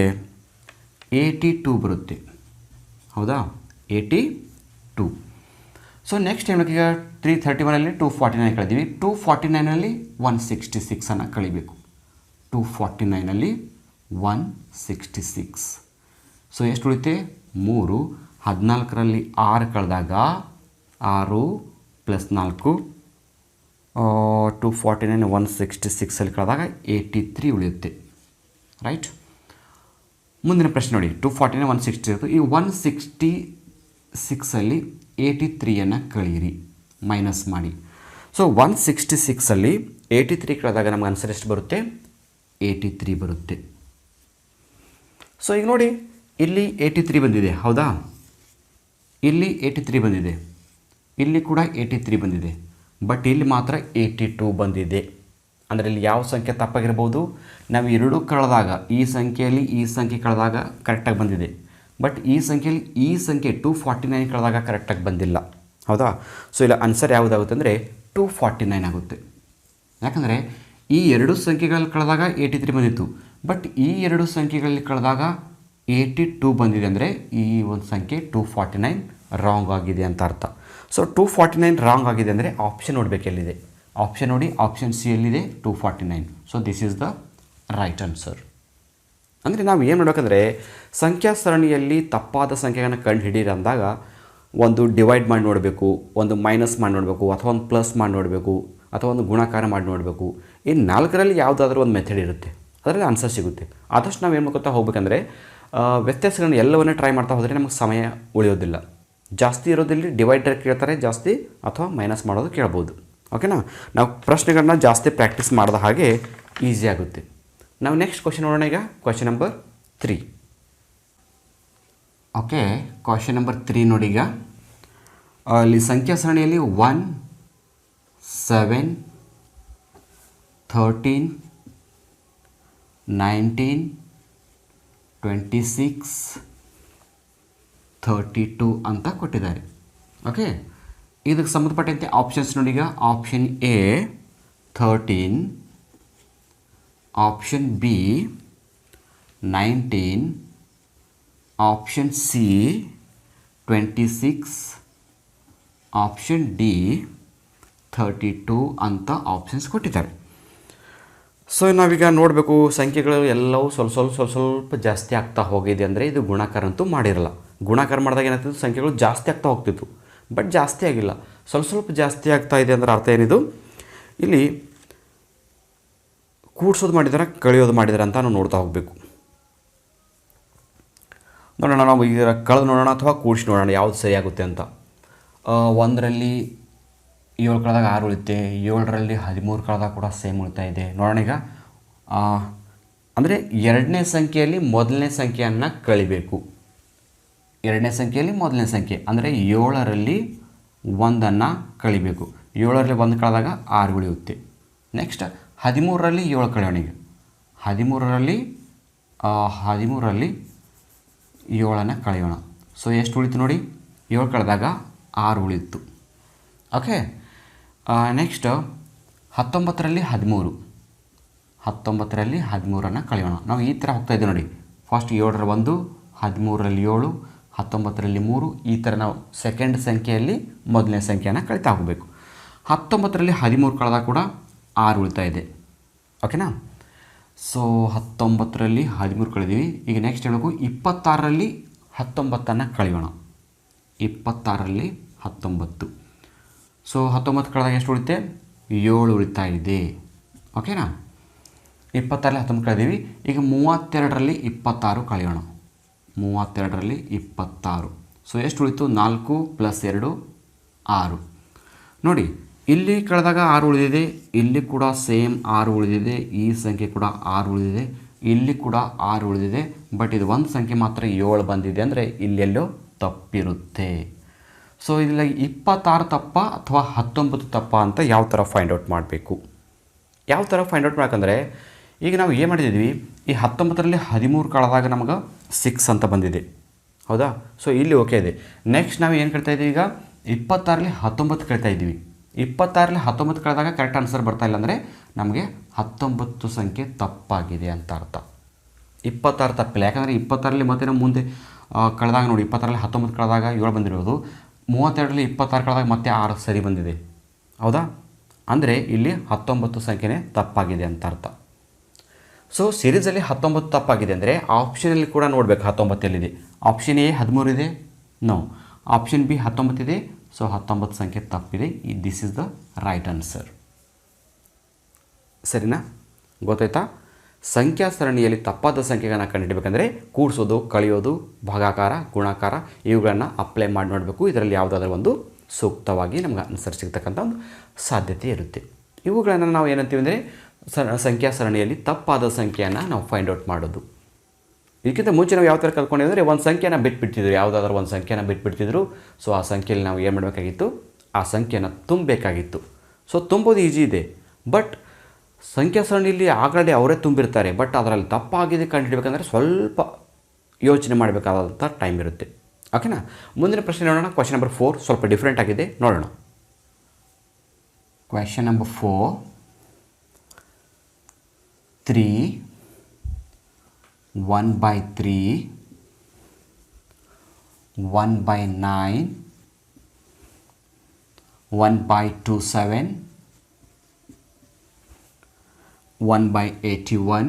82 ಬರುತ್ತೆ. ಹೌದಾ? 82. ಸೊ ನೆಕ್ಸ್ಟ್ ಏನು ಈಗ 331ರಲ್ಲಿ 249 ಕಳೆದೀವಿ. 249ನಲ್ಲಿ 166 ಕಳಿಬೇಕು. 249ನಲ್ಲಿ 166. ಸೊ ಎಷ್ಟು ಉಳಿತೆ? 3. 14ರಲ್ಲಿ 6 ಕಳೆದಾಗ 6 ಪ್ಲಸ್ 4 249 166 ಕಳೆದಾಗ 83 ಉಳಿಯುತ್ತೆ. ರೈಟ್. ಮುಂದಿನ ಪ್ರಶ್ನೆ ನೋಡಿ, 249 160 ಇರುತ್ತೆ. ಈ 166 83ಯನ್ನು ಕಳೀರಿ, ಮೈನಸ್ ಮಾಡಿ. ಸೊ 166 83 ಕಳೆದಾಗ ನಮ್ಗೆ ಆನ್ಸರ್ ಎಷ್ಟು ಬರುತ್ತೆ? 83 ಬರುತ್ತೆ. ಸೊ ಈಗ ನೋಡಿ, ಇಲ್ಲಿ 83 ಬಂದಿದೆ, ಹೌದಾ? ಇಲ್ಲಿ 83 ಬಂದಿದೆ, ಇಲ್ಲಿ ಕೂಡ 83 ಬಂದಿದೆ, ಬಟ್ ಇಲ್ಲಿ ಮಾತ್ರ 82 ಬಂದಿದೆ. ಅಂದರೆ ಇಲ್ಲಿ ಯಾವ ಸಂಖ್ಯೆ ತಪ್ಪಾಗಿರ್ಬೋದು? ನಾವು ಎರಡೂ ಕಳೆದಾಗ ಈ ಸಂಖ್ಯೆಯಲ್ಲಿ ಈ ಸಂಖ್ಯೆ ಕಳೆದಾಗ ಕರೆಕ್ಟಾಗಿ ಬಂದಿದೆ, ಬಟ್ ಈ ಸಂಖ್ಯೆಯಲ್ಲಿ ಈ ಸಂಖ್ಯೆ 249 ಕಳೆದಾಗ ಕರೆಕ್ಟಾಗಿ ಬಂದಿಲ್ಲ, ಹೌದಾ? ಸೊ ಇಲ್ಲ ಆನ್ಸರ್ ಯಾವುದಾಗುತ್ತೆ ಅಂದರೆ 249 ಆಗುತ್ತೆ. ಯಾಕಂದರೆ ಈ ಎರಡು ಸಂಖ್ಯೆಗಳಲ್ಲಿ ಕಳೆದಾಗ 83 ಬಂದಿತ್ತು, ಬಟ್ ಈ ಎರಡು ಸಂಖ್ಯೆಗಳಲ್ಲಿ ಕಳೆದಾಗ 82 ಬಂದಿದೆ. ಅಂದರೆ ಈ ಒಂದು ಸಂಖ್ಯೆ 249 ರಾಂಗ್ ಆಗಿದೆ ಅಂತ ಅರ್ಥ. ಸೊ 249 ರಾಂಗ್ ಆಗಿದೆ ಅಂದರೆ ಆಪ್ಷನ್ ನೋಡಬೇಕು ಎಲ್ಲಿದೆ. ಆಪ್ಷನ್ ನೋಡಿ, ಆಪ್ಷನ್ ಸಿ ಎಲ್ಲಿದೆ? 249. So this is the right answer. ಅಂದರೆ ನಾವು ಏನು ಮಾಡಬೇಕಂದ್ರೆ, ಸಂಖ್ಯಾ ಸರಣಿಯಲ್ಲಿ ತಪ್ಪಾದ ಸಂಖ್ಯೆಗಳನ್ನು ಕಂಡು ಹಿಡೀರಿ ಅಂದಾಗ ಒಂದು ಡಿವೈಡ್ ಮಾಡಿ ನೋಡಬೇಕು, ಒಂದು ಮೈನಸ್ ಮಾಡಿ ನೋಡಬೇಕು, ಅಥವಾ ಒಂದು ಪ್ಲಸ್ ಮಾಡಿ ನೋಡಬೇಕು, ಅಥವಾ ಒಂದು ಗುಣಾಕಾರ ಮಾಡಿ ನೋಡಬೇಕು. ಈ ನಾಲ್ಕರಲ್ಲಿ ಯಾವುದಾದ್ರೂ ಒಂದು ಮೆಥಡ್ ಇರುತ್ತೆ, ಅದರಲ್ಲಿ ಆನ್ಸರ್ ಸಿಗುತ್ತೆ. ಆದಷ್ಟು ನಾವು ಏನು ಮಾಡ್ಕೊತಾ ಹೋಗ್ಬೇಕಂದ್ರೆ, ವ್ಯತ್ಯಾಸಗಳನ್ನು ಎಲ್ಲವನ್ನೂ ಟ್ರೈ ಮಾಡ್ತಾ ಹೋದರೆ ನಮಗೆ ಸಮಯ ಉಳಿಯೋದಿಲ್ಲ. ಜಾಸ್ತಿ ಇರೋದಿಲ್ಲಿ ಡಿವೈಡರ್ ಕೇಳ್ತಾರೆ ಜಾಸ್ತಿ, ಅಥವಾ ಮೈನಸ್ ಮಾಡೋದು ಕೇಳ್ಬೋದು. ಓಕೆನಾ? ನಾವು ಪ್ರಶ್ನೆಗಳನ್ನ ಜಾಸ್ತಿ ಪ್ರಾಕ್ಟೀಸ್ ಮಾಡಿದ ಹಾಗೆ ಈಸಿ ಆಗುತ್ತೆ. ನಾವು ನೆಕ್ಸ್ಟ್ ಕ್ವಶನ್ ನೋಡೋಣ. ಈಗ question number 3. Okay, question number 3 ನೋಡಿ. ಈಗ ಅಲ್ಲಿ ಸಂಖ್ಯಾ ಸರಣಿಯಲ್ಲಿ 1 7 13 19 26 32 ಅಂತ ಕೊಟ್ಟಿದ್ದಾರೆ. ಓಕೆ, ಇದಕ್ಕೆ ಸಂಬಂಧಪಟ್ಟಂತೆ ಆಪ್ಷನ್ಸ್ ನೋಡಿ. ಈಗ option A 13, option B 19, option C 26, option D 32 ಅಂತ ಆಪ್ಷನ್ಸ್ ಕೊಟ್ಟಿದ್ದಾರೆ. ಸೊ ನಾವೀಗ ನೋಡಬೇಕು, ಸಂಖ್ಯೆಗಳು ಎಲ್ಲವೂ ಸ್ವಲ್ಪ ಜಾಸ್ತಿ ಆಗ್ತಾ ಹೋಗಿದೆ. ಅಂದರೆ ಇದು ಗುಣಾಕಾರ ಅಂತೂ ಮಾಡಿರಲ್ಲ. ಗುಣಾಕಾರ ಮಾಡಿದಾಗ ಏನಾಗ್ತಿತ್ತು, ಸಂಖ್ಯೆಗಳು ಜಾಸ್ತಿ ಆಗ್ತಾ ಹೋಗ್ತಿತ್ತು, ಬಟ್ ಜಾಸ್ತಿ ಆಗಿಲ್ಲ, ಸ್ವಲ್ಪ ಜಾಸ್ತಿ ಆಗ್ತಾ ಇದೆ. ಅಂದರೆ ಅರ್ಥ ಏನಿದು? ಇಲ್ಲಿ ಕೂಡಿಸೋದು ಮಾಡಿದಾರೆ, ಕಳೆಯೋದು ಮಾಡಿದಾರೆ ಅಂತ ನಾವು ನೋಡ್ತಾ ಹೋಗಬೇಕು. ನೋಡೋಣ, ನಾವು ಈಗ ಕಳೆದು ನೋಡೋಣ ಅಥವಾ ಕೂಡಿಸಿ ನೋಡೋಣ ಯಾವುದು ಸರಿಯಾಗುತ್ತೆ ಅಂತ. 1ರಲ್ಲಿ 7 ಕಳೆದಾಗ 6 ಉಳಿತೆ, 7ರಲ್ಲಿ 13 ಕಳೆದಾಗ ಕೂಡ ಸೇಮ್ ಉಳಿತಾ ಇದೆ. ನೋಡೋಣ ಈಗ. ಅಂದರೆ ಎರಡನೇ ಸಂಖ್ಯೆಯಲ್ಲಿ ಮೊದಲನೇ ಸಂಖ್ಯೆಯನ್ನು ಕಳಿಬೇಕು. ಎರಡನೇ ಸಂಖ್ಯೆಯಲ್ಲಿ ಮೊದಲನೇ ಸಂಖ್ಯೆ ಅಂದರೆ 7ರಲ್ಲಿ 1ಅನ್ನು ಕಳಿಬೇಕು. 7ರಲ್ಲಿ 1 ಕಳೆದಾಗ 6 ಉಳಿಯುತ್ತೆ. ನೆಕ್ಸ್ಟ್ 13ರಲ್ಲಿ 7 ಕಳೆಯೋಣ. ಈಗ 13ರಲ್ಲಿ 7ಅನ್ನು ಕಳೆಯೋಣ. ಸೊ ಎಷ್ಟು ಉಳಿತು ನೋಡಿ? 7 ಕಳೆದಾಗ 6 ಉಳಿಯಿತು. Okay, next 19ರಲ್ಲಿ 13, 19ರಲ್ಲಿ 13ಅನ್ನು ಕಳೆಯೋಣ. ನಾವು ಈ ಥರ ಹೋಗ್ತಾಯಿದ್ದೀವಿ ನೋಡಿ. ಫಸ್ಟ್ 7ರ 1, 13ರಲ್ಲಿ 7, 19ರಲ್ಲಿ 3, ಈ ಥರ ನಾವು ಸೆಕೆಂಡ್ ಸಂಖ್ಯೆಯಲ್ಲಿ ಮೊದಲನೇ ಸಂಖ್ಯೆಯನ್ನು ಕಳಿತಾ ಹೋಗಬೇಕು. 19ರಲ್ಲಿ 13 ಕಳೆದಾಗ ಕೂಡ 6 ಉಳಿತಾ ಇದೆ. ಓಕೆನಾ? ಸೊ 19ರಲ್ಲಿ 13 ಕಳೆದೀವಿ. ಈಗ ನೆಕ್ಸ್ಟ್ ಹೇಳಬೇಕು, 26ರಲ್ಲಿ 19ಅನ್ನು ಕಳೆಯೋಣ. 26ರಲ್ಲಿ 19. ಸೊ 19 ಕಳೆದಾಗ ಎಷ್ಟು ಉಳಿತೆ? 7 ಉಳಿತಾ ಇದೆ. ಓಕೆನಾ? 26ರಲ್ಲಿ 19 ಕಳೆದೀವಿ. ಈಗ 32ರಲ್ಲಿ 26 ಕಳೆಯೋಣ. 32ರಲ್ಲಿ 26. ಸೊ ಎಷ್ಟು ಉಳಿತು? 4 + 2 6. ನೋಡಿ, ಇಲ್ಲಿ ಕಳೆದಾಗ 6 ಉಳಿದಿದೆ, ಇಲ್ಲಿ ಕೂಡ ಸೇಮ್ 6 ಉಳಿದಿದೆ, ಈ ಸಂಖ್ಯೆ ಕೂಡ 6 ಉಳಿದಿದೆ, ಇಲ್ಲಿ ಕೂಡ 6 ಉಳಿದಿದೆ. ಬಟ್ ಇದು ಒಂದು ಸಂಖ್ಯೆ ಮಾತ್ರ 7 ಬಂದಿದೆ. ಅಂದರೆ ಇಲ್ಲೆಲ್ಲೋ ತಪ್ಪಿರುತ್ತೆ. ಸೊ ಇಲ್ಲಿ 26 ತಪ್ಪ ಅಥವಾ 19 ತಪ್ಪ ಅಂತ ಯಾವ ಥರ ಫೈಂಡ್ ಔಟ್ ಮಾಡಬೇಕು? ಯಾವ ಥರ ಫೈಂಡ್ ಔಟ್ ಮಾಡಬೇಕಂದ್ರೆ, ಈಗ ನಾವು ಏನು ಮಾಡಿದ್ದೀವಿ, ಈ 19ರಲ್ಲಿ 13 ಕಳೆದಾಗ ನಮಗೆ 6 ಅಂತ ಬಂದಿದೆ, ಹೌದಾ? ಸೊ ಇಲ್ಲಿ ಓಕೆ ಇದೆ. ನೆಕ್ಸ್ಟ್ ನಾವು ಏನು ಕಳ್ತಾ ಇದ್ದೀವಿ? ಈಗ 26ರಲ್ಲಿ 19 ಕಳ್ತಾ ಇದ್ದೀವಿ. 26ರಲ್ಲಿ 19 ಕಳೆದಾಗ ಕರೆಕ್ಟ್ ಆನ್ಸರ್ ಬರ್ತಾ ಇಲ್ಲ ಅಂದರೆ ನಮಗೆ 19 ಸಂಖ್ಯೆ ತಪ್ಪಾಗಿದೆ ಅಂತ ಅರ್ಥ. 26 ತಪ್ಪಿಲ್ಲ. ಯಾಕಂದರೆ 26ರಲ್ಲಿ ಮತ್ತೆ ನಾವು ಮುಂದೆ ಕಳೆದಾಗ ನೋಡಿ, 20ರಲ್ಲಿ 19 ಕಳೆದಾಗ 7 ಬಂದಿರೋದು, 32ರಲ್ಲಿ 26 ಕಳೆದಾಗ ಮತ್ತೆ 6 ಸರಿ ಬಂದಿದೆ, ಹೌದಾ? ಅಂದರೆ ಇಲ್ಲಿ 19 ಸಂಖ್ಯೆನೇ ತಪ್ಪಾಗಿದೆ ಅಂತ ಅರ್ಥ. ಸೊ ಸೀರೀಸಲ್ಲಿ 19 ತಪ್ಪಾಗಿದೆ ಅಂದರೆ ಆಪ್ಷನಲ್ಲಿ ಕೂಡ ನೋಡಬೇಕು 19 ಎಲ್ಲಿದೆ. ಆಪ್ಷನ್ ಎ 13 ಇದೆ, ನೋ. ಆಪ್ಷನ್ ಬಿ 19 ಇದೆ, ಸೊ 19 ಸಂಖ್ಯೆ ತಪ್ಪಿದೆ. This is the right answer. ಸರಿನಾ? ಗೊತ್ತಾಯ್ತಾ? ಸಂಖ್ಯಾ ಸರಣಿಯಲ್ಲಿ ತಪ್ಪಾದ ಸಂಖ್ಯೆಗಳನ್ನು ಕಂಡುಹಿಡಬೇಕಂದ್ರೆ ಕೂಡಿಸೋದು, ಕಳೆಯೋದು, ಭಾಗಾಕಾರ, ಗುಣಾಕಾರ ಇವುಗಳನ್ನು ಅಪ್ಲೈ ಮಾಡಿ ನೋಡಬೇಕು. ಇದರಲ್ಲಿ ಯಾವುದಾದ್ರೂ ಒಂದು ಸೂಕ್ತವಾಗಿ ನಮ್ಗೆ ಆನ್ಸರ್ ಸಿಗ್ತಕ್ಕಂಥ ಒಂದು ಸಾಧ್ಯತೆ ಇರುತ್ತೆ. ಇವುಗಳನ್ನು ನಾವು ಏನಂತೀವಿ ಅಂದರೆ ಸಂಖ್ಯಾ ಸರಣಿಯಲ್ಲಿ ತಪ್ಪಾದ ಸಂಖ್ಯೆಯನ್ನು ನಾವು ಫೈಂಡ್ ಔಟ್ ಮಾಡೋದು. ಇದಕ್ಕಿಂತ ಮುಂಚೆ ನಾವು ಯಾವ ಥರ ಕಲ್ತ್ಕೊಂಡಿವಿ ಅಂದರೆ ಒಂದು ಸಂಖ್ಯೆನ ಬಿಟ್ಬಿಡ್ತಿದ್ರು, ಯಾವುದಾದ್ರೂ ಒಂದು ಸಂಖ್ಯೆನ ಬಿಟ್ಬಿಡ್ತಿದ್ರು. ಸೊ ಆ ಸಂಖ್ಯೆಯಲ್ಲಿ ನಾವು ಏನು ಮಾಡಬೇಕಾಗಿತ್ತು, ಆ ಸಂಖ್ಯೆನ ತುಂಬಬೇಕಾಗಿತ್ತು. ಸೊ ತುಂಬೋದು ಈಜಿ ಇದೆ, ಬಟ್ ಸಂಖ್ಯಾ ಸರಣಿಯಲ್ಲಿ ಆಲ್ರೆಡಿ ಅವರೇ ತುಂಬಿರ್ತಾರೆ. ಬಟ್ ಅದರಲ್ಲಿ ತಪ್ಪಾಗಿದೆ ಕಂಡುಹಿಡಬೇಕಂದ್ರೆ ಸ್ವಲ್ಪ ಯೋಚನೆ ಮಾಡಬೇಕಾದಂಥ ಟೈಮ್ ಇರುತ್ತೆ. ಓಕೆನಾ? ಮುಂದಿನ ಪ್ರಶ್ನೆ ನೋಡೋಣ. ಕ್ವೆಶ್ಚನ್ ನಂಬರ್ 4 ಸ್ವಲ್ಪ ಡಿಫ್ರೆಂಟ್ ಆಗಿದೆ, ನೋಡೋಣ. Question number 4, 3 1/3 1/9 1/27 1/81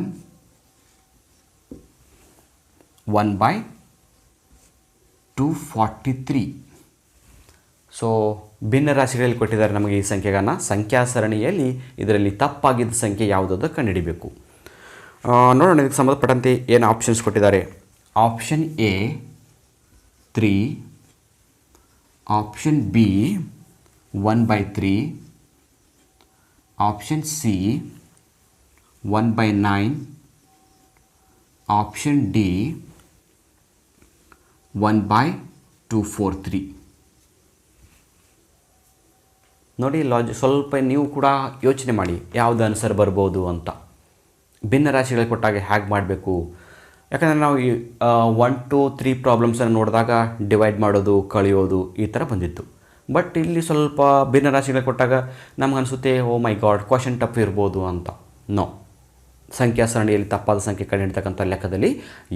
1/243. ಸೊ ಭಿನ್ನ ರಾಶಿಗಳಲ್ಲಿ ಕೊಟ್ಟಿದ್ದಾರೆ ನಮಗೆ ಈ ಸಂಖ್ಯೆಗಳನ್ನು. ಸಂಖ್ಯಾ ಸರಣಿಯಲ್ಲಿ ಇದರಲ್ಲಿ ತಪ್ಪಾಗಿದ್ದ ಸಂಖ್ಯೆ ಯಾವುದಾದ್ರು ಕಂಡುಹಿಡಿಬೇಕು. ನೋಡೋಣ ಇದಕ್ಕೆ ಸಂಬಂಧಪಟ್ಟಂತೆ ಏನು ಆಪ್ಷನ್ಸ್ ಕೊಟ್ಟಿದ್ದಾರೆ. Option A 3, option B 1/3, option C 1/9, option D 1/243. ನೋಡಿ, ಸ್ವಲ್ಪ ನೀವು ಕೂಡ ಯೋಚನೆ ಮಾಡಿ ಯಾವುದು ಆನ್ಸರ್ ಬರ್ಬೋದು ಅಂತ. ಭಿನ್ನ ರಾಶಿಗಳು ಕೊಟ್ಟಾಗ ಹೇಗೆ ಮಾಡಬೇಕು? ಯಾಕಂದರೆ ನಾವು ಈ 1 2 3 ಪ್ರಾಬ್ಲಮ್ಸನ್ನು ನೋಡಿದಾಗ ಡಿವೈಡ್ ಮಾಡೋದು, ಕಳೆಯೋದು ಈ ಥರ ಬಂದಿತ್ತು. ಬಟ್ ಇಲ್ಲಿ ಸ್ವಲ್ಪ ಭಿನ್ನ ರಾಶಿಗಳು ಕೊಟ್ಟಾಗ ನಮ್ಗೆ ಅನಿಸುತ್ತೆ, ಓ ಮೈ ಗಾಡ್, ಕ್ವಶನ್ ಟಫ್ ಇರ್ಬೋದು ಅಂತ. ನೋ, ಸಂಖ್ಯಾ ಸರಣಿಯಲ್ಲಿ ತಪ್ಪಾದ ಸಂಖ್ಯೆ ಕಂಡುಹಿಡ್ತಕ್ಕಂಥ ಲೆಕ್ಕದಲ್ಲಿ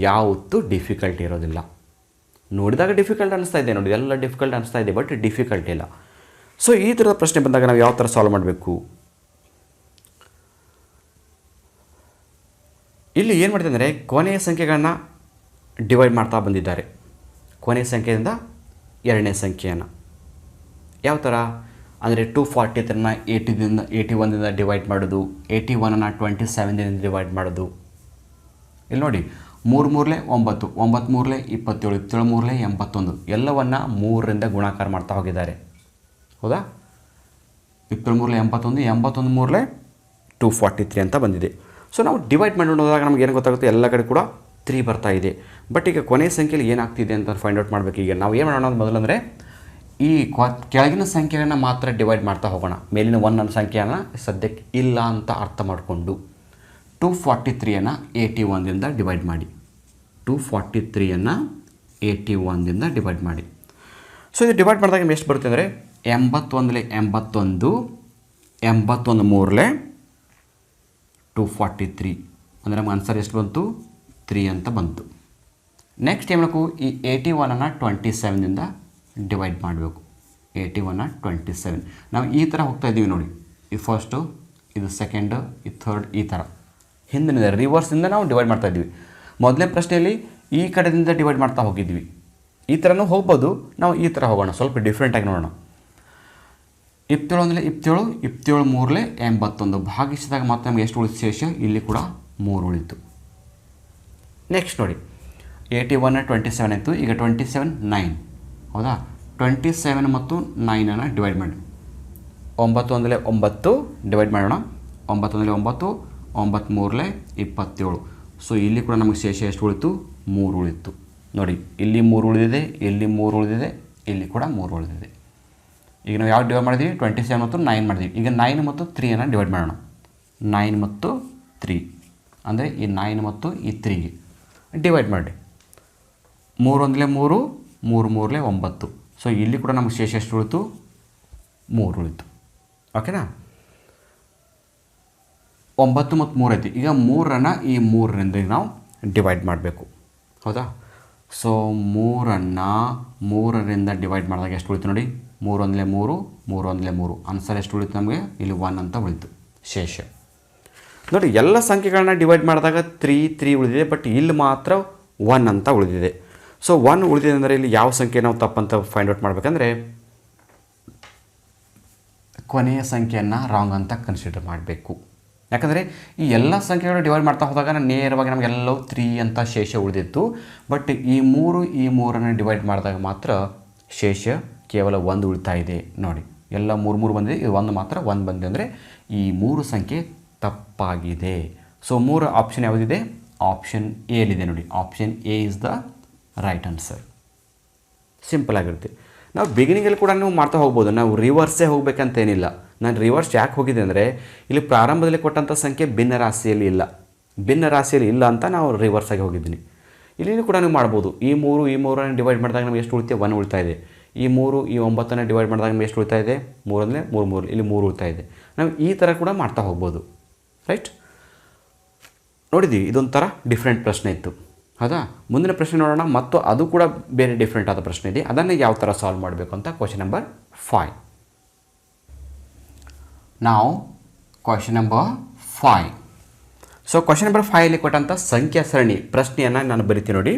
ಯಾವತ್ತೂ ಡಿಫಿಕಲ್ಟ್ ಇರೋದಿಲ್ಲ. ನೋಡಿದಾಗ ಡಿಫಿಕಲ್ಟ್ ಅನಿಸ್ತಾ ಇದೆ, ನೋಡಿ ಎಲ್ಲ ಡಿಫಿಕಲ್ಟ್ ಅನಿಸ್ತಾ ಇದೆ, ಬಟ್ ಡಿಫಿಕಲ್ಟ್ ಇಲ್ಲ. ಸೊ ಈ ಥರದ ಪ್ರಶ್ನೆ ಬಂದಾಗ ನಾವು ಯಾವ ಥರ ಸಾಲ್ವ್ ಮಾಡಬೇಕು? ಇಲ್ಲಿ ಏನು ಮಾಡಿದೆ ಅಂದರೆ ಕೊನೆಯ ಸಂಖ್ಯೆಗಳನ್ನು ಡಿವೈಡ್ ಮಾಡ್ತಾ ಬಂದಿದ್ದಾರೆ. ಕೊನೆಯ ಸಂಖ್ಯೆಯಿಂದ ಎರಡನೇ ಸಂಖ್ಯೆಯನ್ನು ಯಾವ ಥರ ಅಂದರೆ 240 81ದಿಂದ ಡಿವೈಡ್ ಮಾಡೋದು, 81 27ದಿಂದ ಡಿವೈಡ್ ಮಾಡೋದು. ಇಲ್ಲಿ ನೋಡಿ, 3 3 9, 9 3 27, 27 3 81 ಎಲ್ಲವನ್ನು 3ರಿಂದ ಗುಣಾಕಾರ ಮಾಡ್ತಾ ಹೋಗಿದ್ದಾರೆ. ಹೌದಾ? 23 81, 81 3 243 ಅಂತ ಬಂದಿದೆ. ಸೊ ನಾವು ಡಿವೈಡ್ ಮಾಡಿ ನೋಡಿದಾಗ ನಮ್ಗೆ ಏನು ಗೊತ್ತಾಗುತ್ತೆ, ಎಲ್ಲ ಕಡೆ ಕೂಡ 3 ಬರ್ತಾ ಇದೆ. ಬಟ್ ಈಗ ಕೊನೆಯ ಸಂಖ್ಯೆಯಲ್ಲಿ ಏನಾಗ್ತಿದೆ ಅಂತ ಫೈಂಡ್ ಔಟ್ ಮಾಡಬೇಕು. ಈಗ ನಾವು ಏನು ಮಾಡೋಣ ಮೊದಲು ಅಂದರೆ ಈ ಕೆಳಗಿನ ಸಂಖ್ಯೆಯನ್ನು ಮಾತ್ರ ಡಿವೈಡ್ ಮಾಡ್ತಾ ಹೋಗೋಣ. ಮೇಲಿನ 1 ಸಂಖ್ಯೆಯನ್ನು ಸದ್ಯಕ್ಕೆ ಇಲ್ಲ ಅಂತ ಅರ್ಥ ಮಾಡಿಕೊಂಡು 243ಯನ್ನು 81ದಿಂದ ಡಿವೈಡ್ ಮಾಡಿ. 243ಯನ್ನು 81ದಿಂದ ಡಿವೈಡ್ ಮಾಡಿ. ಸೊ ಇದು ಡಿವೈಡ್ ಮಾಡಿದಾಗ ಎಷ್ಟು ಬರುತ್ತೆ ಅಂದರೆ 81 81, 81 3 243 ಅಂದರೆ ನಮ್ಮ ಆನ್ಸರ್ ಎಷ್ಟು ಬಂತು? 3 ಅಂತ ಬಂತು. ನೆಕ್ಸ್ಟ್ ಏನು ಮಾಡಬೇಕು, ಈ 81ನ್ನು 27ದಿಂದ ಡಿವೈಡ್ ಮಾಡಬೇಕು. 81 27 ನಾವು ಈ ಥರ ಹೋಗ್ತಾ ಇದ್ದೀವಿ ನೋಡಿ. ಇದು ಫಸ್ಟು, ಇದು ಸೆಕೆಂಡು, ಇದು ಥರ್ಡ್, ಈ ಥರ ಹಿಂದಿನಿಂದ ರಿವರ್ಸಿಂದ ನಾವು ಡಿವೈಡ್ ಮಾಡ್ತಾ ಇದ್ವಿ. ಮೊದಲನೇ ಪ್ರಶ್ನೆಯಲ್ಲಿ ಈ ಕಡೆಯಿಂದ ಡಿವೈಡ್ ಮಾಡ್ತಾ ಹೋಗಿದ್ವಿ. ಈ ಥರನೂ ಹೋಗ್ಬೋದು, ನಾವು ಈ ಥರ ಹೋಗೋಣ, ಸ್ವಲ್ಪ ಡಿಫ್ರೆಂಟಾಗಿ ನೋಡೋಣ. 27 27, 27 3 81 ಭಾಗಿಸಿದಾಗ ಮತ್ತೆ ನಮಗೆ ಎಷ್ಟು ಉಳಿತು ಶೇಷ? ಇಲ್ಲಿ ಕೂಡ 3 ಉಳಿತು. ನೆಕ್ಸ್ಟ್ ನೋಡಿ, 81 27 ಆಯಿತು. ಈಗ 27 9, ಹೌದಾ? 27 ಮತ್ತು 9ಅನ್ನು ಡಿವೈಡ್ ಮಾಡಿ. 9 1 9 ಡಿವೈಡ್ ಮಾಡೋಣ. 9 1 9, 9 3 27. ಸೊ ಇಲ್ಲಿ ಕೂಡ ನಮಗೆ ಶೇಷ ಎಷ್ಟು ಉಳಿತು? 3 ಉಳಿತು. ನೋಡಿ, ಇಲ್ಲಿ 3 ಉಳಿದಿದೆ, ಇಲ್ಲಿ 3 ಉಳಿದಿದೆ, ಇಲ್ಲಿ ಕೂಡ 3 ಉಳಿದಿದೆ. ಈಗ ನಾವು ಯಾವ್ದು ಡಿವೈಡ್ ಮಾಡಿದ್ವಿ? 27 ಮತ್ತು 9 ಮಾಡಿದ್ವಿ. ಈಗ 9 ಮತ್ತು 3ಅನ್ನು ಡಿವೈಡ್ ಮಾಡೋಣ. 9 ಮತ್ತು 3 ಅಂದರೆ ಈ 9 ಮತ್ತು ಈ 3ಗೆ ಡಿವೈಡ್ ಮಾಡಿ. 3 1 3, 3 3 9. ಸೊ ಇಲ್ಲಿ ಕೂಡ ನಮಗೆ ಶೇಷ ಎಷ್ಟು ಉಳಿತು? 3 ಉಳಿತು. ಓಕೆನಾ? 9 ಮತ್ತು 3 ಐತಿ. ಈಗ 3ಅನ್ನು ಈ 3ರಿಂದ ನಾವು ಡಿವೈಡ್ ಮಾಡಬೇಕು. ಹೌದಾ? ಸೊ 3ಅನ್ನು 3ರಿಂದ ಡಿವೈಡ್ ಮಾಡಿದಾಗ ಎಷ್ಟು ಉಳಿತು ನೋಡಿ? 3 1 3, 3 1 3. ಆನ್ಸರ್ ಎಷ್ಟು ಉಳಿತು ನಮಗೆ? ಇಲ್ಲಿ 1 ಅಂತ ಉಳಿತು ಶೇಷ. ನೋಡಿ, ಎಲ್ಲ ಸಂಖ್ಯೆಗಳನ್ನ ಡಿವೈಡ್ ಮಾಡಿದಾಗ 3 ಉಳಿದಿದೆ, ಬಟ್ ಇಲ್ಲಿ ಮಾತ್ರ 1 ಅಂತ ಉಳಿದಿದೆ. ಸೊ 1 ಉಳಿದಿದೆ ಅಂದರೆ ಇಲ್ಲಿ ಯಾವ ಸಂಖ್ಯೆ ನಾವು ತಪ್ಪಂತ ಫೈಂಡ್ ಔಟ್ ಮಾಡಬೇಕಂದ್ರೆ ಕೊನೆಯ ಸಂಖ್ಯೆಯನ್ನು ರಾಂಗ್ ಅಂತ ಕನ್ಸಿಡರ್ ಮಾಡಬೇಕು. ಯಾಕಂದರೆ ಈ ಎಲ್ಲ ಸಂಖ್ಯೆಗಳು ಡಿವೈಡ್ ಮಾಡ್ತಾ ಹೋದಾಗ ನೇರವಾಗಿ ನಮಗೆಲ್ಲವೂ 3 ಅಂತ ಶೇಷ ಉಳಿದಿತ್ತು. ಬಟ್ ಈ ಮೂರನ್ನು ಡಿವೈಡ್ ಮಾಡಿದಾಗ ಮಾತ್ರ ಶೇಷ ಕೇವಲ 1 ಉಳಿತಾ ಇದೆ. ನೋಡಿ, ಎಲ್ಲ 3 ಬಂದಿದೆ, ಇದು 1 ಮಾತ್ರ 1 ಬಂದಿದೆ. ಅಂದರೆ ಈ 3 ಸಂಖ್ಯೆ ತಪ್ಪಾಗಿದೆ. ಸೊ 3 ಆಪ್ಷನ್ ಯಾವುದಿದೆ? ಆಪ್ಷನ್ ಎಲ್ಲಿದೆ ನೋಡಿ. Option A is the right answer. Simple ಆಗಿರುತ್ತೆ. ನಾವು ಬಿಗಿನಿಂಗಲ್ಲಿ ಕೂಡ ನೀವು ಮಾಡ್ತಾ ಹೋಗ್ಬೋದು. ನಾವು ರಿವರ್ಸೇ ಹೋಗಬೇಕಂತೇನಿಲ್ಲ. ನಾನು ರಿವರ್ಸ್ ಯಾಕೆ ಹೋಗಿದೆ ಅಂದರೆ ಇಲ್ಲಿ ಪ್ರಾರಂಭದಲ್ಲಿ ಕೊಟ್ಟಂಥ ಸಂಖ್ಯೆ ಭಿನ್ನ ರಾಶಿಯಲ್ಲಿ ಇಲ್ಲ ಅಂತ ನಾವು ರಿವರ್ಸಾಗಿ ಹೋಗಿದ್ದೀನಿ. ಇಲ್ಲಿ ಕೂಡ ನೀವು ಮಾಡ್ಬೋದು. ಈ 3 ಡಿವೈಡ್ ಮಾಡಿದಾಗ ನಮಗೆ ಎಷ್ಟು ಉಳಿತೆ? 1 ಉಳಿತಾ ಇದೆ. ಈ 9 ಡಿವೈಡ್ ಮಾಡಿದಾಗ ನಮಗೆ ಎಷ್ಟು ಉಳಿತಾ ಇದೆ? 3 ಅಂದರೆ 3 ಇಲ್ಲಿ 3 ಉಳಿತಾ ಇದೆ. ನಾವು ಈ ಥರ ಕೂಡ ಮಾಡ್ತಾ ಹೋಗ್ಬೋದು. ರೈಟ್, ನೋಡಿದ್ವಿ, ಇದೊಂಥರ ಡಿಫ್ರೆಂಟ್ ಪ್ರಶ್ನೆ ಇತ್ತು. ಹೌದಾ? ಮುಂದಿನ ಪ್ರಶ್ನೆ ನೋಡೋಣ. ಮತ್ತು ಅದು ಕೂಡ ಬೇರೆ ಡಿಫ್ರೆಂಟ್ ಆದ ಪ್ರಶ್ನೆ ಇದೆ. ಅದನ್ನು ಯಾವ ಥರ ಸಾಲ್ವ್ ಮಾಡಬೇಕು ಅಂತ ಕ್ವಶನ್ ನಂಬರ್ 5. ನಾವು question number 5. So question number 5 ಕೊಟ್ಟಂಥ ಸಂಖ್ಯಾ ಸರಣಿ ಪ್ರಶ್ನೆಯನ್ನು ನಾನು ಬರಿತೀನಿ ನೋಡಿ.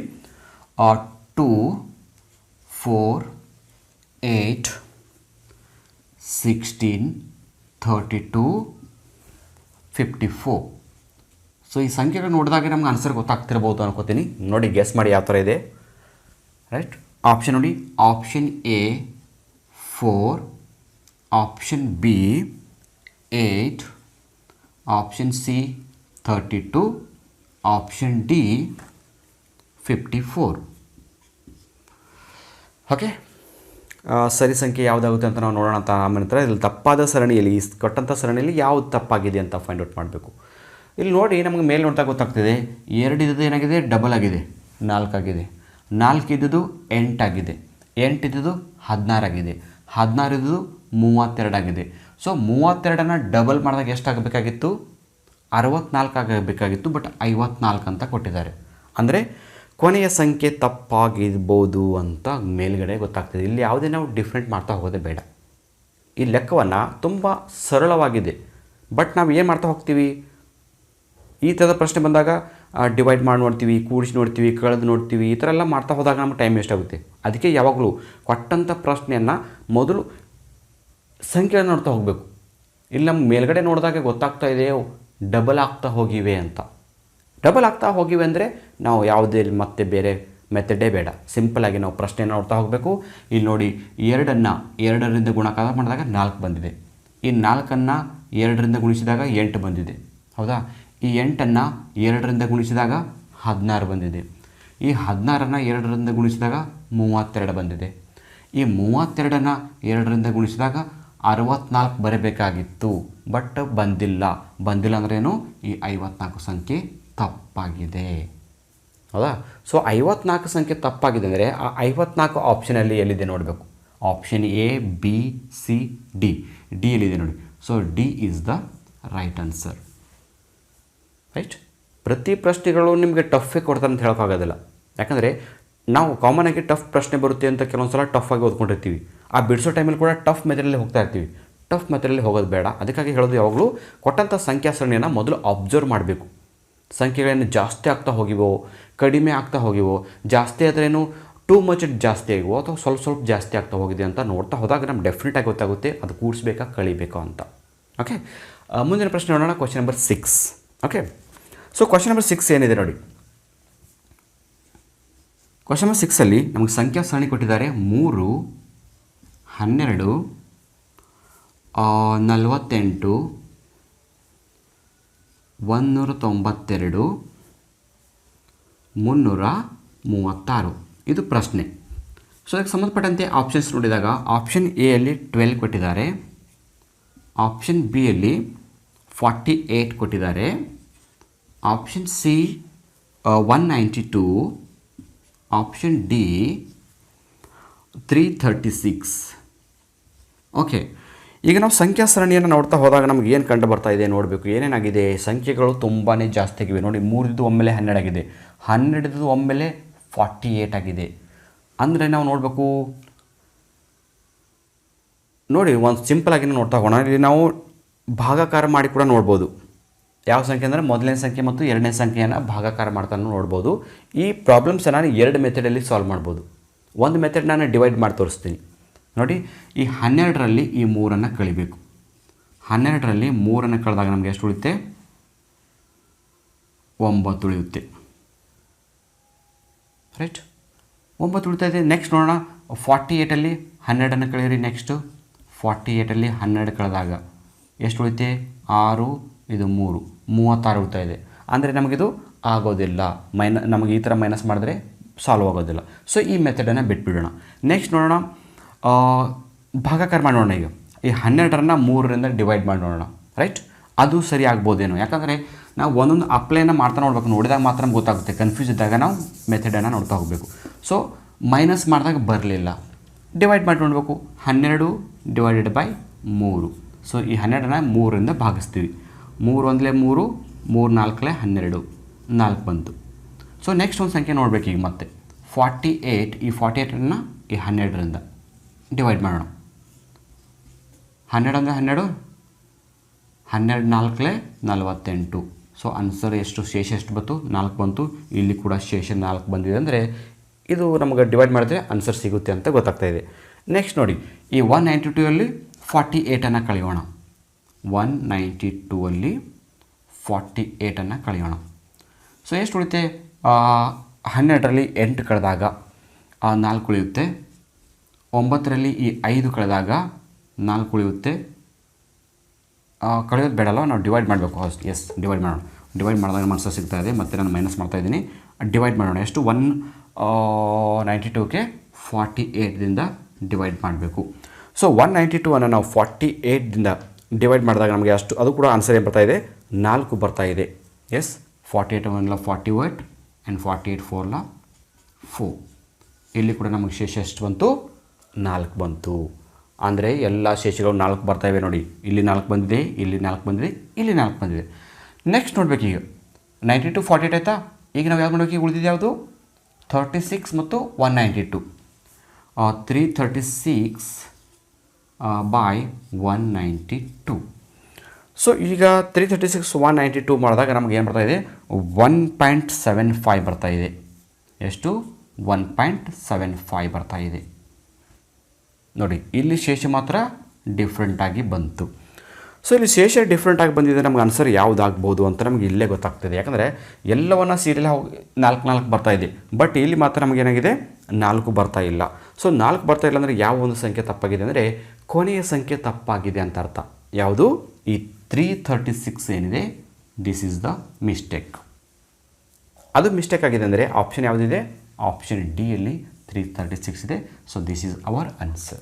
2, 4, 8, 16, 32, 54. ಸೊ ಈ ಸಂಖ್ಯೆಗಳು ನೋಡಿದಾಗ ನಮ್ಗೆ ಆನ್ಸರ್ ಗೊತ್ತಾಗ್ತಿರ್ಬೋದು ಅನ್ಕೋತೀನಿ. ನೋಡಿ, ಗೆಸ್ ಮಾಡಿ ಯಾವ ಥರ ಇದೆ. ರೈಟ್, ಆಪ್ಷನ್ ನೋಡಿ. Option A 4, option B 8, option C 32, option D 54. Okay, ಸರಿ ಸಂಖ್ಯೆ ಯಾವುದಾಗುತ್ತೆ ಅಂತ ನಾವು ನೋಡೋಣ ಅಂತ. ಆಮೇಲೆ ಇಲ್ಲಿ ತಪ್ಪಾದ ಸರಣಿಯಲ್ಲಿ ಕೊಟ್ಟಂಥ ಸರಣಿಯಲ್ಲಿ ಯಾವುದು ತಪ್ಪಾಗಿದೆ ಅಂತ ಫೈಂಡ್ ಔಟ್ ಮಾಡಬೇಕು. ಇಲ್ಲಿ ನೋಡಿ, ನಮಗೆ ಮೇಲೆ ನೋಡ್ತಾ ಗೊತ್ತಾಗ್ತಿದೆ. 2 ಇದ್ದದ್ದು ಏನಾಗಿದೆ? ಡಬಲ್ ಆಗಿದೆ, 4 ಆಗಿದೆ. 4 ಇದ್ದದ್ದು 8 ಆಗಿದೆ. 8 ಇದ್ದದ್ದು 16 ಆಗಿದೆ. 16 ಇದ್ದದ್ದು 32 ಆಗಿದೆ. ಸೊ 32ಅನ್ನು ಡಬಲ್ ಮಾಡಿದಾಗ ಎಷ್ಟಾಗಬೇಕಾಗಿತ್ತು? 64 ಆಗಬೇಕಾಗಿತ್ತು. ಬಟ್ 54 ಅಂತ ಕೊಟ್ಟಿದ್ದಾರೆ. ಅಂದರೆ ಕೊನೆಯ ಸಂಖ್ಯೆ ತಪ್ಪಾಗಿರ್ಬೋದು ಅಂತ ಮೇಲ್ಗಡೆ ಗೊತ್ತಾಗ್ತದೆ. ಇಲ್ಲಿ ಯಾವುದೇ ನಾವು ಡಿಫ್ರೆಂಟ್ ಮಾಡ್ತಾ ಹೋಗೋದೇ ಬೇಡ. ಈ ಲೆಕ್ಕವನ್ನು ತುಂಬ ಸರಳವಾಗಿದೆ. ಬಟ್ ನಾವು ಏನು ಮಾಡ್ತಾ ಹೋಗ್ತೀವಿ? ಈ ಥರದ ಪ್ರಶ್ನೆ ಬಂದಾಗ ಡಿವೈಡ್ ಮಾಡಿ ನೋಡ್ತೀವಿ, ಕೂಡಿಸಿ ನೋಡ್ತೀವಿ, ಕಳೆದು ನೋಡ್ತೀವಿ. ಈ ಥರ ಎಲ್ಲ ಮಾಡ್ತಾ ಹೋದಾಗ ನಮ್ಗೆ ಟೈಮ್ ವೇಸ್ಟ್ ಆಗುತ್ತೆ. ಅದಕ್ಕೆ ಯಾವಾಗಲೂ ಕೊಟ್ಟಂಥ ಪ್ರಶ್ನೆಯನ್ನು ಮೊದಲು ಸಂಖ್ಯೆಯನ್ನು ನೋಡ್ತಾ ಹೋಗಬೇಕು. ಇಲ್ಲಿ ನಮ್ಗೆ ಮೇಲ್ಗಡೆ ನೋಡಿದಾಗ ಗೊತ್ತಾಗ್ತಾ ಇದೆ ಡಬಲ್ ಆಗ್ತಾ ಹೋಗಿವೆ ಅಂತ. ಡಬಲ್ ಆಗ್ತಾ ಹೋಗಿವೆ ಅಂದರೆ ನಾವು ಯಾವುದೇ ಮತ್ತೆ ಬೇರೆ ಮೆಥಡೇ ಬೇಡ. ಸಿಂಪಲಾಗಿ ನಾವು ಪ್ರಶ್ನೆಯನ್ನು ನೋಡ್ತಾ ಹೋಗಬೇಕು. ಇಲ್ಲಿ ನೋಡಿ, 2ಅನ್ನು 2ರಿಂದ ಗುಣಾಕಾರ ಮಾಡಿದಾಗ 4 ಬಂದಿದೆ. ಈ 4ಅನ್ನು 2ರಿಂದ ಗುಣಿಸಿದಾಗ 8 ಬಂದಿದೆ. ಹೌದಾ? ಈ 8ಅನ್ನು 2ರಿಂದ ಗುಣಿಸಿದಾಗ 16 ಬಂದಿದೆ. ಈ 16ಅನ್ನು 2ರಿಂದ ಗುಣಿಸಿದಾಗ 32 ಬಂದಿದೆ. ಈ 32ಅನ್ನು 2ರಿಂದ ಗುಣಿಸಿದಾಗ 64 ಬರಬೇಕಾಗಿತ್ತು. ಬಟ್ ಬಂದಿಲ್ಲ ಅಂದ್ರೇನು? ಈ 54 ಸಂಖ್ಯೆ ತಪ್ಪಾಗಿದೆ. ಹೌದಾ? ಸೊ 54 ಸಂಖ್ಯೆ ತಪ್ಪಾಗಿದೆ ಅಂದರೆ ಆ 54 ಆಪ್ಷನಲ್ಲಿ ಎಲ್ಲಿದೆ ನೋಡಬೇಕು. Option A, B, C, D. D ಎಲ್ಲಿದೆ ನೋಡಿ. So D is the right answer. Right, ಪ್ರತಿ ಪ್ರಶ್ನೆಗಳು ನಿಮಗೆ ಟಫೇ ಕೊಡ್ತಾರೆ ಅಂತ ಹೇಳೋಕ್ಕಾಗೋದಿಲ್ಲ. ಯಾಕಂದರೆ ನಾವು ಕಾಮನ್ ಆಗಿ ಟಫ್ ಪ್ರಶ್ನೆ ಬರುತ್ತೆ ಅಂತ ಕೆಲವೊಂದು ಸಲ ಟಫ್ ಆಗಿ ಓದ್ಕೊಂಡಿರ್ತೀವಿ. ಆ ಬಿಡಿಸೋ ಟೈಮಲ್ಲಿ ಕೂಡ ಟಫ್ ಮೆಥಡಲ್ಲಿ ಹೋಗ್ತಾ ಇರ್ತೀವಿ. ಟಫ್ ಮೆಥಡಲ್ಲಿ ಹೋಗೋದು ಬೇಡ. ಅದಕ್ಕಾಗಿ ಹೇಳೋದು ಯಾವಾಗಲೂ ಕೊಟ್ಟಂಥ ಸಂಖ್ಯಾ ಸರಣಿಯನ್ನು ಮೊದಲು ಅಬ್ಸರ್ವ್ ಮಾಡಬೇಕು. ಸಂಖ್ಯೆಗಳನ್ನು ಜಾಸ್ತಿ ಆಗ್ತಾ ಹೋಗಿವೋ, ಕಡಿಮೆ ಆಗ್ತಾ ಹೋಗಿವೋ, ಜಾಸ್ತಿ ಆದ್ರೇನು ಟೂ ಮಚ್ ಜಾಸ್ತಿ ಆಗಿವೋ ಅಥವಾ ಸ್ವಲ್ಪ ಜಾಸ್ತಿ ಆಗ್ತಾ ಹೋಗಿದೆ ಅಂತ ನೋಡ್ತಾ ಹೋದಾಗ ನಮ್ಗೆ ಡೆಫಿನೆಟಾಗಿ ಗೊತ್ತಾಗುತ್ತೆ ಅದು ಕೂಡಿಸ್ಬೇಕಾ ಕಳಿಬೇಕಾ ಅಂತ. ಓಕೆ, ಮುಂದಿನ ಪ್ರಶ್ನೆ ನೋಡೋಣ. Question number 6. Okay, so question number 6 ಏನಿದೆ ನೋಡಿ. ಕ್ವಶನ್ ನಂಬರ್ 6ಅಲ್ಲಿ ನಮಗೆ ಸಂಖ್ಯಾ ಸರಣಿ ಕೊಟ್ಟಿದ್ದಾರೆ. 3, 12, 48, 192, 336 ಇದು ಪ್ರಶ್ನೆ. ಸೊ ಅದಕ್ಕೆ ಸಂಬಂಧಪಟ್ಟಂತೆ ಆಪ್ಷನ್ಸ್ ನೋಡಿದಾಗ ಆಪ್ಷನ್ ಎ ಅಲ್ಲಿ 12 ಕೊಟ್ಟಿದ್ದಾರೆ, ಆಪ್ಷನ್ ಬಿ ಅಲ್ಲಿ 48 ಕೊಟ್ಟಿದ್ದಾರೆ, option C 192, option D 336. Okay, ಈಗ ನಾವು ಸಂಖ್ಯಾ ಸರಣಿಯನ್ನು ನೋಡ್ತಾ ಹೋದಾಗ ನಮ್ಗೆ ಏನು ಕಂಡು ಬರ್ತಾ ಇದೆ ನೋಡಬೇಕು. ಏನೇನಾಗಿದೆ? ಸಂಖ್ಯೆಗಳು ತುಂಬಾ ಜಾಸ್ತಿ ಆಗಿವೆ ನೋಡಿ. 3 ಇದ್ದು ಒಮ್ಮೆಲೆ 12 ಆಗಿದೆ, 12 ಇದ್ದು ಒಮ್ಮೆಲೆ 48 ಆಗಿದೆ. ಅಂದರೆ ನಾವು ನೋಡಬೇಕು ನೋಡಿ, ಒಂದು ಸಿಂಪಲಾಗಿ ನೋಡ್ತಾ ಹೋಗೋಣ. ಇಲ್ಲಿ ನಾವು ಭಾಗಾಕಾರ ಮಾಡಿ ಕೂಡ ನೋಡ್ಬೋದು. ಯಾವ ಸಂಖ್ಯೆ ಅಂದರೆ ಮೊದಲನೇ ಸಂಖ್ಯೆ ಮತ್ತು ಎರಡನೇ ಸಂಖ್ಯೆಯನ್ನು ಭಾಗಾಕಾರ ಮಾಡ್ತಾ ನೋಡ್ಬೋದು. ಈ ಪ್ರಾಬ್ಲಮ್ಸನ್ನು ನಾನು 2 ಮೆಥಡಲ್ಲಿ ಸಾಲ್ವ್ ಮಾಡ್ಬೋದು. ಒಂದು ಮೆಥಡ್ ನಾನು ಡಿವೈಡ್ ಮಾಡಿ ತೋರಿಸ್ತೀನಿ ನೋಡಿ. ಈ 12ರಲ್ಲಿ ಈ 3ಅನ್ನು ಕಳಿಬೇಕು. 12ರಲ್ಲಿ 3 ಕಳೆದಾಗ ನಮಗೆ ಎಷ್ಟು ಉಳಿಯುತ್ತೆ? 9 ಉಳಿಯುತ್ತೆ. ರೈಟ್, 9 ಉಳಿತಾ ಇದೆ. ನೆಕ್ಸ್ಟ್ ನೋಡೋಣ, 48ಅಲ್ಲಿ 12 ಕಳೆಯಿರಿ. ನೆಕ್ಸ್ಟು 48ಅಲ್ಲಿ 12 ಕಳೆದಾಗ ಎಷ್ಟು ಉಳಿತೆ? 6, ಇದು 3, 36 ಉಳಿತಾ ಇದೆ. ಅಂದರೆ ನಮಗಿದು ಆಗೋದಿಲ್ಲ, ನಮಗೆ ಈ ಥರ ಮೈನಸ್ ಮಾಡಿದ್ರೆ ಸಾಲ್ವ್ ಆಗೋದಿಲ್ಲ. ಸೊ ಈ ಮೆಥಡನ್ನು ಬಿಟ್ಬಿಡೋಣ. ನೆಕ್ಸ್ಟ್ ನೋಡೋಣ, ಭಾಗಾಕಾರ ಮಾಡಿ ನೋಡೋಣ. ಈಗ ಈ 12ರನ್ನು 3ರಿಂದ ಡಿವೈಡ್ ಮಾಡಿ ನೋಡೋಣ. ರೈಟ್, ಅದು ಸರಿ ಆಗ್ಬೋದೇನೋ, ಯಾಕಂದರೆ ನಾವು ಒಂದೊಂದು ಅಪ್ಲೈನ ಮಾಡ್ತಾ ನೋಡ್ಬೇಕು. ನೋಡಿದಾಗ ಮಾತ್ರ ನಮ್ಗೆ ಗೊತ್ತಾಗುತ್ತೆ. ಕನ್ಫ್ಯೂಸ್ ಇದ್ದಾಗ ನಾವು ಮೆಥಡನ್ನು ನೋಡ್ತಾ ಹೋಗಬೇಕು. ಸೊ ಮೈನಸ್ ಮಾಡಿದಾಗ ಬರಲಿಲ್ಲ, ಡಿವೈಡ್ ಮಾಡಿ ನೋಡಬೇಕು. 12 ಡಿವೈಡೆಡ್ ಬೈ 3. ಸೊ ಈ 12ನ 3ರಿಂದ ಭಾಗಿಸ್ತೀವಿ. 3 ಒಂದಲೇ 3, 3 4ಲೇ 12, 4 ಬಂತು. ಸೊ ನೆಕ್ಸ್ಟ್ ಒಂದು ಸಂಖ್ಯೆ ನೋಡಬೇಕು. ಈಗ ಮತ್ತೆ 48, ಈ 48ಅನ್ನು ಈ 12ರಿಂದ ಡಿವೈಡ್ ಮಾಡೋಣ. 12 ಅಂದರೆ 12, 12 4ಲೇ 48. ಸೊ ಆನ್ಸರ್ ಎಷ್ಟು? ಶೇಷ ಎಷ್ಟು ಬಂತು? 4 ಬಂತು. ಇಲ್ಲಿ ಕೂಡ ಶೇಷ 4 ಬಂದಿದೆ. ಅಂದರೆ ಇದು ನಮಗೆ ಡಿವೈಡ್ ಮಾಡಿದ್ರೆ ಆನ್ಸರ್ ಸಿಗುತ್ತೆ ಅಂತ ಗೊತ್ತಾಗ್ತಾ ಇದೆ. ನೆಕ್ಸ್ಟ್ ನೋಡಿ, ಈ 192ಅಲ್ಲಿ 48ಅನ್ನು ಕಳೆಯೋಣ. 192ಅಲ್ಲಿ 48ಅನ್ನು ಕಳೆಯೋಣ. ಸೊ ಎಷ್ಟು ಉಳಿತೆ? 12ರಲ್ಲಿ 8 ಕಳೆದಾಗ 4 ಉಳಿಯುತ್ತೆ. 9ರಲ್ಲಿ ಈ 5 ಕಳೆದಾಗ 4 ಉಳಿಯುತ್ತೆ. ಕಳೆಯೋದು ಬೇಡಲ್ಲ, ನಾವು ಡಿವೈಡ್ ಮಾಡಬೇಕು ಫಸ್ಟ್. ಎಸ್, ಡಿವೈಡ್ ಮಾಡೋಣ. ಡಿವೈಡ್ ಮಾಡಿದಾಗ ಆನ್ಸರ್ ಸಿಗ್ತಾ ಇದೆ. ಮತ್ತು ನಾನು ಮೈನಸ್ ಮಾಡ್ತಾಯಿದ್ದೀನಿ. ಡಿವೈಡ್ ಮಾಡೋಣ. ಎಷ್ಟು? 192ಗೆ 48ದಿಂದ ಡಿವೈಡ್ ಮಾಡಬೇಕು. ಸೊ 192ಅನ್ನು ನಾವು 48ದಿಂದ ಡಿವೈಡ್ ಮಾಡಿದಾಗ ನಮಗೆ ಅಷ್ಟು, ಅದು ಕೂಡ ಆನ್ಸರ್ ಏನು ಬರ್ತಾ ಇದೆ? 4 ಬರ್ತಾ ಇದೆ. Yes, 48 1 48 and 48 4 4. ಇಲ್ಲಿ ಕೂಡ ನಮಗೆ ಶೇಷ ಎಷ್ಟು ಬಂತು? 4 ಬಂತು. ಅಂದರೆ ಎಲ್ಲ ಶೇಷಗಳು 4 ಬರ್ತಾಯಿವೆ ನೋಡಿ. ಇಲ್ಲಿ 4 ಬಂದಿದೆ, ಇಲ್ಲಿ 4 ಬಂದಿದೆ, ಇಲ್ಲಿ 4 ಬಂದಿದೆ. ನೆಕ್ಸ್ಟ್ ನೋಡ್ಬೇಕು. ಈಗ 92 48 ಆಯಿತಾ? ಈಗ ನಾವು ಯಾವ್ದು ನೋಡೋಕೆ ಉಳಿದಿದೆ? ಯಾವುದು? 36 ಮತ್ತು 192. 336 ಬೈ 192. ಸೊ ಈಗ 336 192 ಮಾಡಿದಾಗ ನಮಗೆ ಏನು ಬರ್ತಾಯಿದೆ? 1.75 ಬರ್ತಾಯಿದೆ. ಎಷ್ಟು? 1.75 ಬರ್ತಾಯಿದೆ ನೋಡಿ. ಇಲ್ಲಿ ಶೇಷ ಮಾತ್ರ ಡಿಫ್ರೆಂಟಾಗಿ ಬಂತು. ಸೊ ಇಲ್ಲಿ ಶೇಷ ಡಿಫ್ರೆಂಟಾಗಿ ಬಂದಿದೆ. ನಮ್ಗೆ ಆನ್ಸರ್ ಯಾವುದಾಗ್ಬೋದು ಅಂತ ನಮಗೆ ಇಲ್ಲೇ ಗೊತ್ತಾಗ್ತದೆ. ಯಾಕಂದರೆ ಎಲ್ಲವನ್ನ ಸೀರಿಯಲ್ 4 ಬರ್ತಾಯಿದೆ. ಬಟ್ ಇಲ್ಲಿ ಮಾತ್ರ ನಮಗೇನಾಗಿದೆ? 4 ಬರ್ತಾ ಇಲ್ಲ. ಸೊ 4 ಬರ್ತಾ ಇಲ್ಲ ಅಂದರೆ ಯಾವ ಒಂದು ಸಂಖ್ಯೆ ತಪ್ಪಾಗಿದೆ ಅಂದರೆ ಕೊನೆಯ ಸಂಖ್ಯೆ ತಪ್ಪಾಗಿದೆ ಅಂತ ಅರ್ಥ. ಯಾವುದು? ಈ 336 ಏನಿದೆ, ದಿಸ್ ಈಸ್ ದ ಮಿಸ್ಟೇಕ್. ಅದು ಮಿಸ್ಟೇಕ್ ಆಗಿದೆ ಅಂದರೆ ಆಪ್ಷನ್ ಯಾವುದಿದೆ? ಆಪ್ಷನ್ ಡಿಯಲ್ಲಿ 336 ಇದೆ. So this is our answer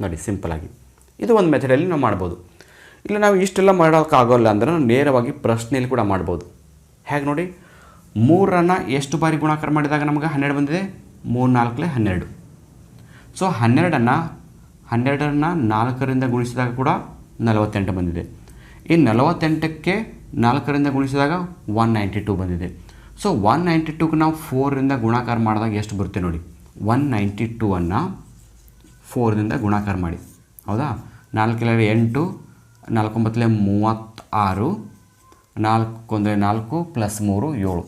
ನೋಡಿ, ಸಿಂಪಲಾಗಿ. ಇದು ಒಂದು ಮೆಥಡಲ್ಲಿ ನಾವು ಮಾಡ್ಬೋದು. ಇಲ್ಲ ನಾವು ಇಷ್ಟೆಲ್ಲ ಮಾಡೋಕ್ಕಾಗೋಲ್ಲ ಅಂದರೆ ನಾವು ನೇರವಾಗಿ ಪ್ರಶ್ನೆಯಲ್ಲಿ ಕೂಡ ಮಾಡ್ಬೋದು. ಹೇಗೆ ನೋಡಿ, 3ರನ್ನು ಎಷ್ಟು ಬಾರಿ ಗುಣಾಕಾರ ಮಾಡಿದಾಗ ನಮಗೆ 12 ಬಂದಿದೆ? 3 4ಲೇ 12. ಸೊ 12ನ್ನು 4ರಿಂದ ಗುಣಿಸಿದಾಗ ಕೂಡ 48 ಬಂದಿದೆ. ಈ 48ಕ್ಕೆ 4ರಿಂದ ಗುಣಿಸಿದಾಗ 192 ಬಂದಿದೆ. ಸೊ 192ಕ್ಕೆ ನಾವು 4ರಿಂದ ಗುಣಾಕಾರ ಮಾಡಿದಾಗ ಎಷ್ಟು ಬರುತ್ತೆ ನೋಡಿ. 192ಅನ್ನು 4ರಿಂದ ಗುಣಾಕಾರ ಮಾಡಿ, ಹೌದಾ? 4 8, 4 9 36, 4 1 4 ಪ್ಲಸ್ 3 7,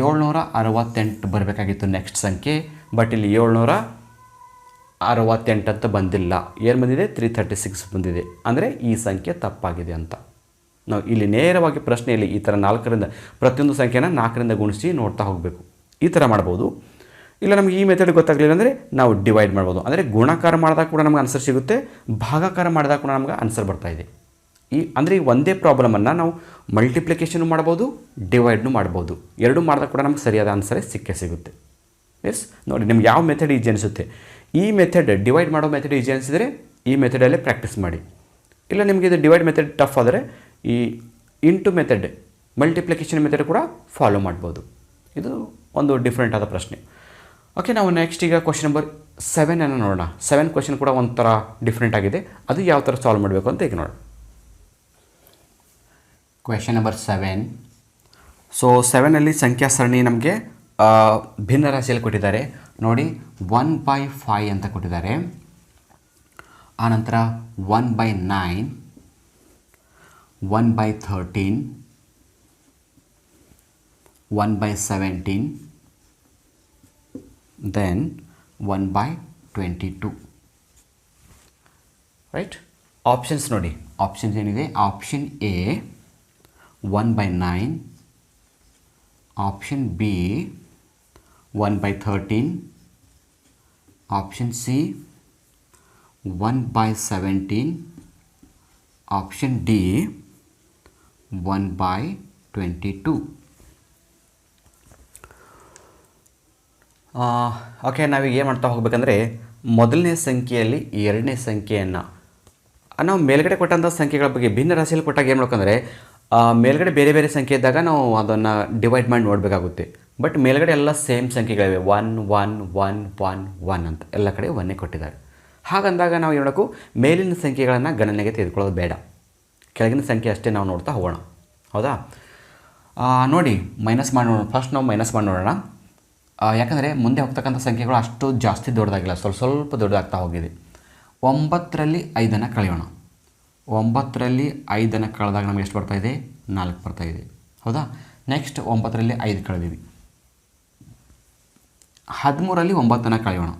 768 ಬರಬೇಕಾಗಿತ್ತು ನೆಕ್ಸ್ಟ್ ಸಂಖ್ಯೆ. ಬಟ್ ಇಲ್ಲಿ 768 ಅಂತ ಬಂದಿಲ್ಲ. ಏನು ಬಂದಿದೆ? 336 ಬಂದಿದೆ. ಅಂದರೆ ಈ ಸಂಖ್ಯೆ ತಪ್ಪಾಗಿದೆ ಅಂತ ನಾವು ಇಲ್ಲಿ ನೇರವಾಗಿ ಪ್ರಶ್ನೆಯಲ್ಲಿ ಈ ಥರ 4ರಿಂದ ಪ್ರತಿಯೊಂದು ಸಂಖ್ಯೆನ 4ರಿಂದ ಗುಣಿಸಿ ನೋಡ್ತಾ ಹೋಗಬೇಕು. ಈ ಥರ ಮಾಡ್ಬೋದು. ಇಲ್ಲ ನಮಗೆ ಈ ಮೆಥಡ್ ಗೊತ್ತಾಗಲಿಲ್ಲ ಅಂದರೆ ನಾವು ಡಿವೈಡ್ ಮಾಡ್ಬೋದು. ಅಂದರೆ ಗುಣಾಕಾರ ಮಾಡಿದಾಗ ಕೂಡ ನಮಗೆ ಆನ್ಸರ್ ಸಿಗುತ್ತೆ, ಭಾಗಾಕಾರ ಮಾಡಿದಾಗ ಕೂಡ ನಮಗೆ ಆನ್ಸರ್ ಬರ್ತಾಯಿದೆ. ಅಂದರೆ ಈ ಒಂದೇ ಪ್ರಾಬ್ಲಮನ್ನು ನಾವು ಮಲ್ಟಿಪ್ಲಿಕೇಶನ್ ಮಾಡ್ಬೋದು, ಡಿವೈಡ್ನು ಮಾಡ್ಬೋದು. ಎರಡೂ ಮಾಡಿದಾಗ ಕೂಡ ನಮಗೆ ಸರಿಯಾದ ಆನ್ಸರೇ ಸಿಗುತ್ತೆ. ಎಸ್ ನೋಡಿ, ನಿಮ್ಗೆ ಯಾವ ಮೆಥಡ್ ಈಜಿ ಅನಿಸುತ್ತೆ? ಈ ಮೆಥಡ್ ಡಿವೈಡ್ ಮಾಡೋ ಮೆಥಡ್ ಈಜಿ ಅನಿಸಿದರೆ ಈ ಮೆಥಡಲ್ಲೇ ಪ್ರಾಕ್ಟೀಸ್ ಮಾಡಿ. ಇಲ್ಲ ನಿಮಗೆ ಇದು ಡಿವೈಡ್ ಮೆಥಡ್ ಟಫ್ ಆದರೆ ಈ ಇಂಟು ಮೆಥಡ್, ಮಲ್ಟಿಪ್ಲಿಕೇಶನ್ ಮೆಥಡ್ ಕೂಡ ಫಾಲೋ ಮಾಡ್ಬೋದು. ಇದು ಒಂದು ಡಿಫ್ರೆಂಟ್ ಆದ ಪ್ರಶ್ನೆ. ಓಕೆ, ನಾವು ನೆಕ್ಸ್ಟ್ ಈಗ ಕ್ವಶನ್ ನಂಬರ್ 7 ನೋಡೋಣ. 7 ಕ್ವಶನ್ ಕೂಡ ಒಂಥರ ಡಿಫ್ರೆಂಟ್ ಆಗಿದೆ. ಅದು ಯಾವ ಥರ ಸಾಲ್ವ್ ಮಾಡಬೇಕು ಅಂತ ಈಗ ನೋಡೋಣ. Question number 7. ಸೊ 7ಅಲ್ಲಿ ಸಂಖ್ಯಾ ಸರಣಿ ನಮಗೆ ಭಿನ್ನ ರಾಶಿಯಲ್ಲಿ ಕೊಟ್ಟಿದ್ದಾರೆ ನೋಡಿ. 1/5 ಅಂತ ಕೊಟ್ಟಿದ್ದಾರೆ. ಆನಂತರ 1/9, 1/13, 1/17, then 1/22. ರೈಟ್, ಆಪ್ಷನ್ಸ್ ನೋಡಿ, ಆಪ್ಷನ್ಸ್ ಏನಿದೆ, option A 1/9, option B 1/13, option C 1/17, option D 1/22. Okay, ನಾವೀಗ ಏನು ಮಾಡ್ತಾ ಹೋಗ್ಬೇಕಂದ್ರೆ ಮೊದಲನೇ ಸಂಖ್ಯೆಯಲ್ಲಿ ಎರಡನೇ ಸಂಖ್ಯೆಯನ್ನು ನಾವು ಮೇಲ್ಗಡೆ ಕೊಟ್ಟಂಥ ಸಂಖ್ಯೆಗಳ ಬಗ್ಗೆ ಭಿನ್ನ ರಾಶಿಯಲ್ಲಿ ಕೊಟ್ಟಾಗ ಏನು ಮಾಡ್ಬೇಕಂದ್ರೆ ಮೇಲ್ಗಡೆ ಬೇರೆ ಬೇರೆ ಸಂಖ್ಯೆ ಇದ್ದಾಗ ನಾವು ಅದನ್ನು ಡಿವೈಡ್ ಮಾಡಿ ನೋಡಬೇಕಾಗುತ್ತೆ. ಬಟ್ ಮೇಲ್ಗಡೆ ಎಲ್ಲ ಸೇಮ್ ಸಂಖ್ಯೆಗಳಿವೆ, 1 1 1 1 1 ಅಂತ ಎಲ್ಲ ಕಡೆ ಒಂದೇ ಕೊಟ್ಟಿದ್ದಾರೆ. ಹಾಗಂದಾಗ ನಾವು ಏನು ಮಾಡಬೇಕು, ಮೇಲಿನ ಸಂಖ್ಯೆಗಳನ್ನು ಗಣನೆಗೆ ತೆಗೆದುಕೊಳ್ಳೋದು ಬೇಡ, ಕೆಳಗಿನ ಸಂಖ್ಯೆ ಅಷ್ಟೇ ನಾವು ನೋಡ್ತಾ ಹೋಗೋಣ. ಹೌದಾ? ನೋಡಿ, ಮೈನಸ್ ಮಾಡಿ ನೋಡೋಣ. ಫಸ್ಟ್ ನಾವು ಮೈನಸ್ ಮಾಡಿ ನೋಡೋಣ. ಯಾಕಂದರೆ ಮುಂದೆ ಹೋಗ್ತಕ್ಕಂಥ ಸಂಖ್ಯೆಗಳು ಅಷ್ಟು ಜಾಸ್ತಿ ದೊಡ್ಡದಾಗಿಲ್ಲ, ಸ್ವಲ್ಪ ದೊಡ್ಡದಾಗ್ತಾ ಹೋಗಿದೆ. 9ರಲ್ಲಿ 5 ಕಳೆಯೋಣ. 9ರಲ್ಲಿ 5 ಕಳೆದಾಗ ನಮಗೆ ಎಷ್ಟು ಬರ್ತಾಯಿದೆ? 4 ಬರ್ತಾಯಿದೆ. ಹೌದಾ? ನೆಕ್ಸ್ಟ್ 9ರಲ್ಲಿ 5 ಕಳೆದೀವಿ. 13ರಲ್ಲಿ 9 ಕಳೆಯೋಣ.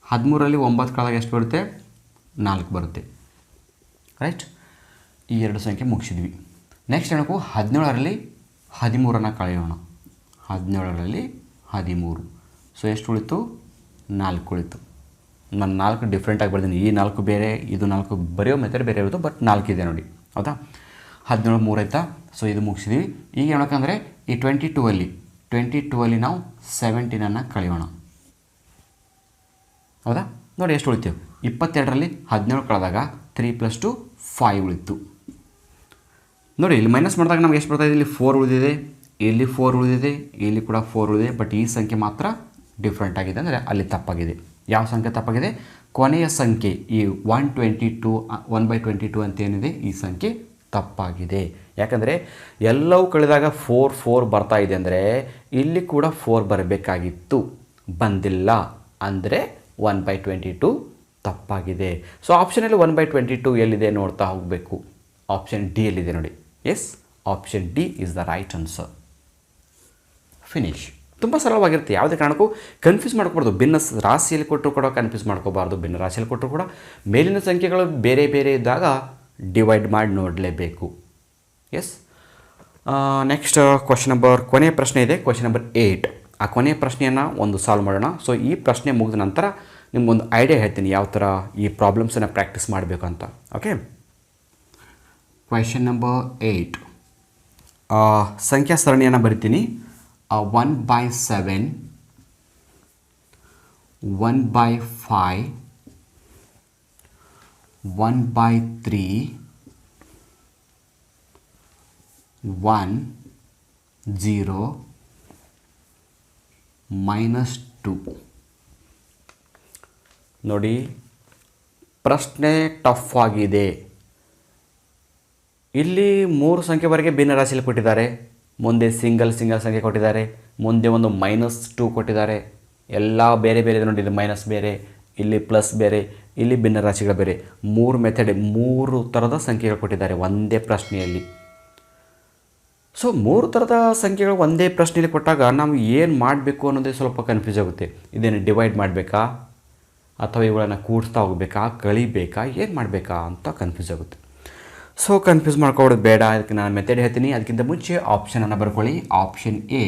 13ರಲ್ಲಿ 9 ಕಳೆದಾಗ ಎಷ್ಟು ಬರುತ್ತೆ? 4 ಬರುತ್ತೆ. ರೈಟ್? ಈ ಎರಡು ಸಂಖ್ಯೆ ಮುಗಿಸಿದ್ವಿ. ನೆಕ್ಸ್ಟ್ ಏನಕ್ಕೂ 17ರಲ್ಲಿ 13 ಕಳೆಯೋಣ. 17ರಲ್ಲಿ 13. ಸೊ ಎಷ್ಟು ಉಳಿತು? 4 ಉಳಿತು. ನಾನು 4 ಡಿಫ್ರೆಂಟಾಗಿ ಬರ್ತೀನಿ. ಈ 4 ಬೇರೆ, ಇದು 4 ಬರೆಯೋ ಮೆಥಡ್ ಬೇರೆ ಇರೋದು, ಬಟ್ 4 ಇದೆ ನೋಡಿ. ಹೌದಾ? 17 3 ಆಯಿತಾ? ಸೊ ಇದು ಮುಗಿಸಿದ್ವಿ. ಈಗ ಹೇಳೋಕ್ಕಂದರೆ ಈ 22ಅಲ್ಲಿ ನಾವು 17 ಕಳೆಯೋಣ. ಹೌದಾ? ನೋಡಿ ಎಷ್ಟು ಉಳಿತೀವಿ? 22ರಲ್ಲಿ 17 ಕಳೆದಾಗ 3 + 2 5 ಉಳಿತು. ನೋಡಿ, ಇಲ್ಲಿ ಮೈನಸ್ ಮಾಡಿದಾಗ ನಮ್ಗೆ ಎಷ್ಟು ಬರ್ತಾಯಿದೆ? ಇಲ್ಲಿ 4 ಉಳಿದಿದೆ, ಇಲ್ಲಿ 4 ಉಳಿದಿದೆ, ಇಲ್ಲಿ ಕೂಡ 4 ಉಳಿದಿದೆ. ಬಟ್ ಈ ಸಂಖ್ಯೆ ಮಾತ್ರ ಡಿಫ್ರೆಂಟ್ ಆಗಿದೆ, ಅಂದರೆ ಅಲ್ಲಿ ತಪ್ಪಾಗಿದೆ. ಯಾವ ಸಂಖ್ಯೆ ತಪ್ಪಾಗಿದೆ? ಕೊನೆಯ ಸಂಖ್ಯೆ ಈ 1/22 ಅಂತ ಏನಿದೆ, ಈ ಸಂಖ್ಯೆ ತಪ್ಪಾಗಿದೆ. ಯಾಕಂದರೆ ಎಲ್ಲವೂ ಕಳೆದಾಗ 4 ಬರ್ತಾ ಇದೆ, ಅಂದರೆ ಇಲ್ಲಿ ಕೂಡ 4 ಬರಬೇಕಾಗಿತ್ತು, ಬಂದಿಲ್ಲ, ಅಂದರೆ 1/22 ತಪ್ಪಾಗಿದೆ. ಸೊ ಆಪ್ಷನಲ್ಲಿ 1/22 ಎಲ್ಲಿದೆ ನೋಡ್ತಾ ಹೋಗಬೇಕು. ಆಪ್ಷನ್ ಡಿ ಎಲ್ಲಿದೆ ನೋಡಿ. Yes, option D is the right answer. Finish. ತುಂಬ ಸರಳವಾಗಿರುತ್ತೆ, ಯಾವುದೇ ಕಾರಣಕ್ಕೂ ಕನ್ಫ್ಯೂಸ್ ಮಾಡ್ಕೋಬಾರ್ದು. ಭಿನ್ನ ರಾಶಿಯಲ್ಲಿ ಕೊಟ್ಟರು ಕೂಡ ಕನ್ಫ್ಯೂಸ್ ಮಾಡ್ಕೋಬಾರ್ದು. ಭಿನ್ನ ರಾಶಿಯಲ್ಲಿ ಕೊಟ್ಟರು ಕೂಡ ಮೇಲಿನ ಸಂಖ್ಯೆಗಳು ಬೇರೆ ಬೇರೆ ಇದ್ದಾಗ ಡಿವೈಡ್ ಮಾಡಿ ನೋಡಲೇಬೇಕು. ಎಸ್. ನೆಕ್ಸ್ಟ್ ಕ್ವಶನ್ ನಂಬರ್, ಕೊನೆಯ ಪ್ರಶ್ನೆ ಇದೆ, ಕ್ವಶನ್ ನಂಬರ್ 8. ಆ ಕೊನೆಯ ಪ್ರಶ್ನೆಯನ್ನು ಒಂದು ಸಾಲ್ವ್ ಮಾಡೋಣ. ಸೊ ಈ ಪ್ರಶ್ನೆ ಮುಗಿದ ನಂತರ ನಿಮ್ಗೊಂದು ಐಡಿಯಾ ಹೇಳ್ತೀನಿ ಯಾವ ಥರ ಈ ಪ್ರಾಬ್ಲಮ್ಸನ್ನು ಪ್ರಾಕ್ಟೀಸ್ ಮಾಡಬೇಕು ಅಂತ. Okay, question number 8. ಸಂಖ್ಯಾ ಸರಣಿಯನ್ನು ಬರಿತೀನಿ. 1/7, 1/5, 1/3, 1 0 -2. ನೋಡಿ, ಪ್ರಶ್ನೆ ಟಫ್ ಆಗಿದೆ. ಇಲ್ಲಿ 3 ಸಂಖ್ಯೆವರೆಗೆ ಭಿನ್ನ ರಾಶಿಯಲ್ಲಿ ಕೊಟ್ಟಿದ್ದಾರೆ. ಮುಂದೆ ಸಿಂಗಲ್ ಸಂಖ್ಯೆ ಕೊಟ್ಟಿದ್ದಾರೆ. ಮುಂದೆ ಒಂದು -2 ಕೊಟ್ಟಿದ್ದಾರೆ. ಎಲ್ಲ ಬೇರೆ ಬೇರೆ ಇದೆ ನೋಡಿ. ಇಲ್ಲಿ ಮೈನಸ್ ಬೇರೆ, ಇಲ್ಲಿ ಪ್ಲಸ್ ಬೇರೆ, ಇಲ್ಲಿ ಭಿನ್ನ ರಾಶಿಗಳು ಬೇರೆ. 3 ಮೆಥಡ್, 3 ಥರದ ಸಂಖ್ಯೆಗಳು ಕೊಟ್ಟಿದ್ದಾರೆ ಒಂದೇ ಪ್ರಶ್ನೆಯಲ್ಲಿ. ಸೊ 3 ಥರದ ಸಂಖ್ಯೆಗಳು ಒಂದೇ ಪ್ರಶ್ನೆಯಲ್ಲಿ ಕೊಟ್ಟಾಗ ನಾವು ಏನು ಮಾಡಬೇಕು ಅನ್ನೋದೇ ಸ್ವಲ್ಪ ಕನ್ಫ್ಯೂಸ್ ಆಗುತ್ತೆ. ಇದೇನು ಡಿವೈಡ್ ಮಾಡಬೇಕಾ, ಅಥವಾ ಇವುಗಳನ್ನು ಕೂಡಿಸ್ತಾ ಹೋಗಬೇಕಾ, ಕಳಿಬೇಕಾ, ಏನು ಮಾಡಬೇಕಾ ಅಂತ ಕನ್ಫ್ಯೂಸ್ ಆಗುತ್ತೆ. ಸೊ ಕನ್ಫ್ಯೂಸ್ ಮಾಡ್ಕೊಳ್ಳೋದು ಬೇಡ. ಅದಕ್ಕೆ ನಾನು ಮೆಥಡ್ ಹೇಳ್ತೀನಿ. ಅದಕ್ಕಿಂತ ಮುಂಚೆ ಆಪ್ಷನನ್ನು ಬರ್ಕೊಳ್ಳಿ. Option A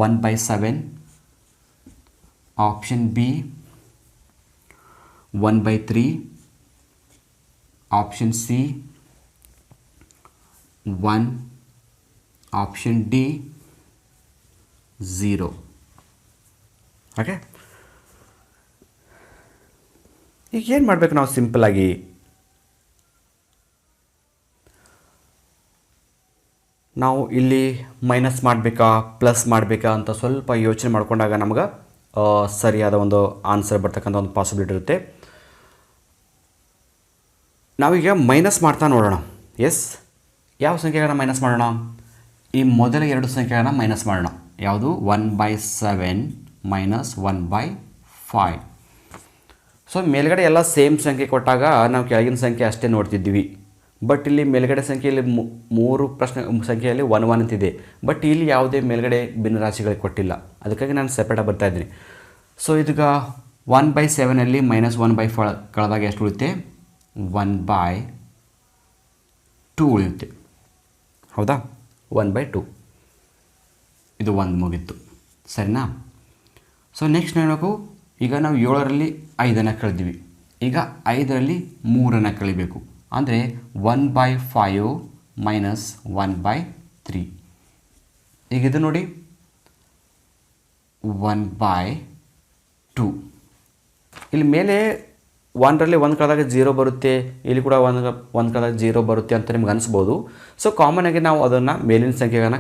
1/7, option B 1/3, option C 1, option D 0. Okay, ಈಗ ಏನು ಮಾಡಬೇಕು ನಾವು? ಸಿಂಪಲ್ಲಾಗಿ ನಾವು ಇಲ್ಲಿ ಮೈನಸ್ ಮಾಡಬೇಕಾ, ಪ್ಲಸ್ ಮಾಡಬೇಕಾ ಅಂತ ಸ್ವಲ್ಪ ಯೋಚನೆ ಮಾಡಿಕೊಂಡಾಗ ನಮ್ಗೆ ಸರಿಯಾದ ಒಂದು ಆನ್ಸರ್ ಬರ್ತಕ್ಕಂಥ ಒಂದು ಪಾಸಿಬಿಲಿಟಿ ಇರುತ್ತೆ. ನಾವೀಗ ಮೈನಸ್ ಮಾಡ್ತಾ ನೋಡೋಣ. ಎಸ್, ಯಾವ ಸಂಖ್ಯೆಗಳನ್ನ ಮೈನಸ್ ಮಾಡೋಣ? ಈ ಮೊದಲ 2 ಸಂಖ್ಯೆಗಳನ್ನ ಮೈನಸ್ ಮಾಡೋಣ. ಯಾವುದು? 1/7 - 1/5. ಸೊ ಮೇಲ್ಗಡೆ ಎಲ್ಲ ಸೇಮ್ ಸಂಖ್ಯೆ ಕೊಟ್ಟಾಗ ನಾವು ಕೆಳಗಿನ ಸಂಖ್ಯೆ ಅಷ್ಟೇ ನೋಡ್ತಿದ್ವಿ. ಬಟ್ ಇಲ್ಲಿ ಮೇಲ್ಗಡೆ ಸಂಖ್ಯೆಯಲ್ಲಿ 3 ಸಂಖ್ಯೆಯಲ್ಲಿ 1 1 ಅಂತಿದೆ. ಬಟ್ ಇಲ್ಲಿ ಯಾವುದೇ ಮೇಲ್ಗಡೆ ಭಿನ್ನ ರಾಶಿಗಳಿಗೆ ಕೊಟ್ಟಿಲ್ಲ. ಅದಕ್ಕಾಗಿ ನಾನು ಸೆಪ್ರೇಟಾಗಿ ಬರ್ತಾಯಿದ್ದೀನಿ. ಸೊ ಇದೀಗ 1/7 -1/5 ಕಳೆದಾಗ ಎಷ್ಟು ಉಳಿಯುತ್ತೆ? 1/2 ಉಳಿಯುತ್ತೆ. ಹೌದಾ? 1/2 ಇದು ಒಂದು ಮುಗೀತು. ಸರಿನಾ? ಸೊ ನೆಕ್ಸ್ಟ್ ಹೇಳಬೇಕು, ಈಗ ನಾವು 7ರಲ್ಲಿ 5 ಕಳೆದಿವಿ. ಈಗ 5ರಲ್ಲಿ 3 ಕಳಿಬೇಕು. ಅಂದರೆ 1/5 ಮೈನಸ್ 1/3. ಈಗ ಇದು ನೋಡಿ 1/2. ಇಲ್ಲಿ ಮೇಲೆ 1ರಲ್ಲಿ 1 ಕಳೆದಾಗ 0 ಬರುತ್ತೆ, ಇಲ್ಲಿ ಕೂಡ 1 ಕಳೆದಾಗ 0 ಬರುತ್ತೆ ಅಂತ ನಿಮ್ಗೆ ಅನಿಸ್ಬೋದು. ಸೊ ಕಾಮನಾಗಿ ನಾವು ಅದನ್ನು ಮೇಲಿನ ಸಂಖ್ಯೆಗಳನ್ನ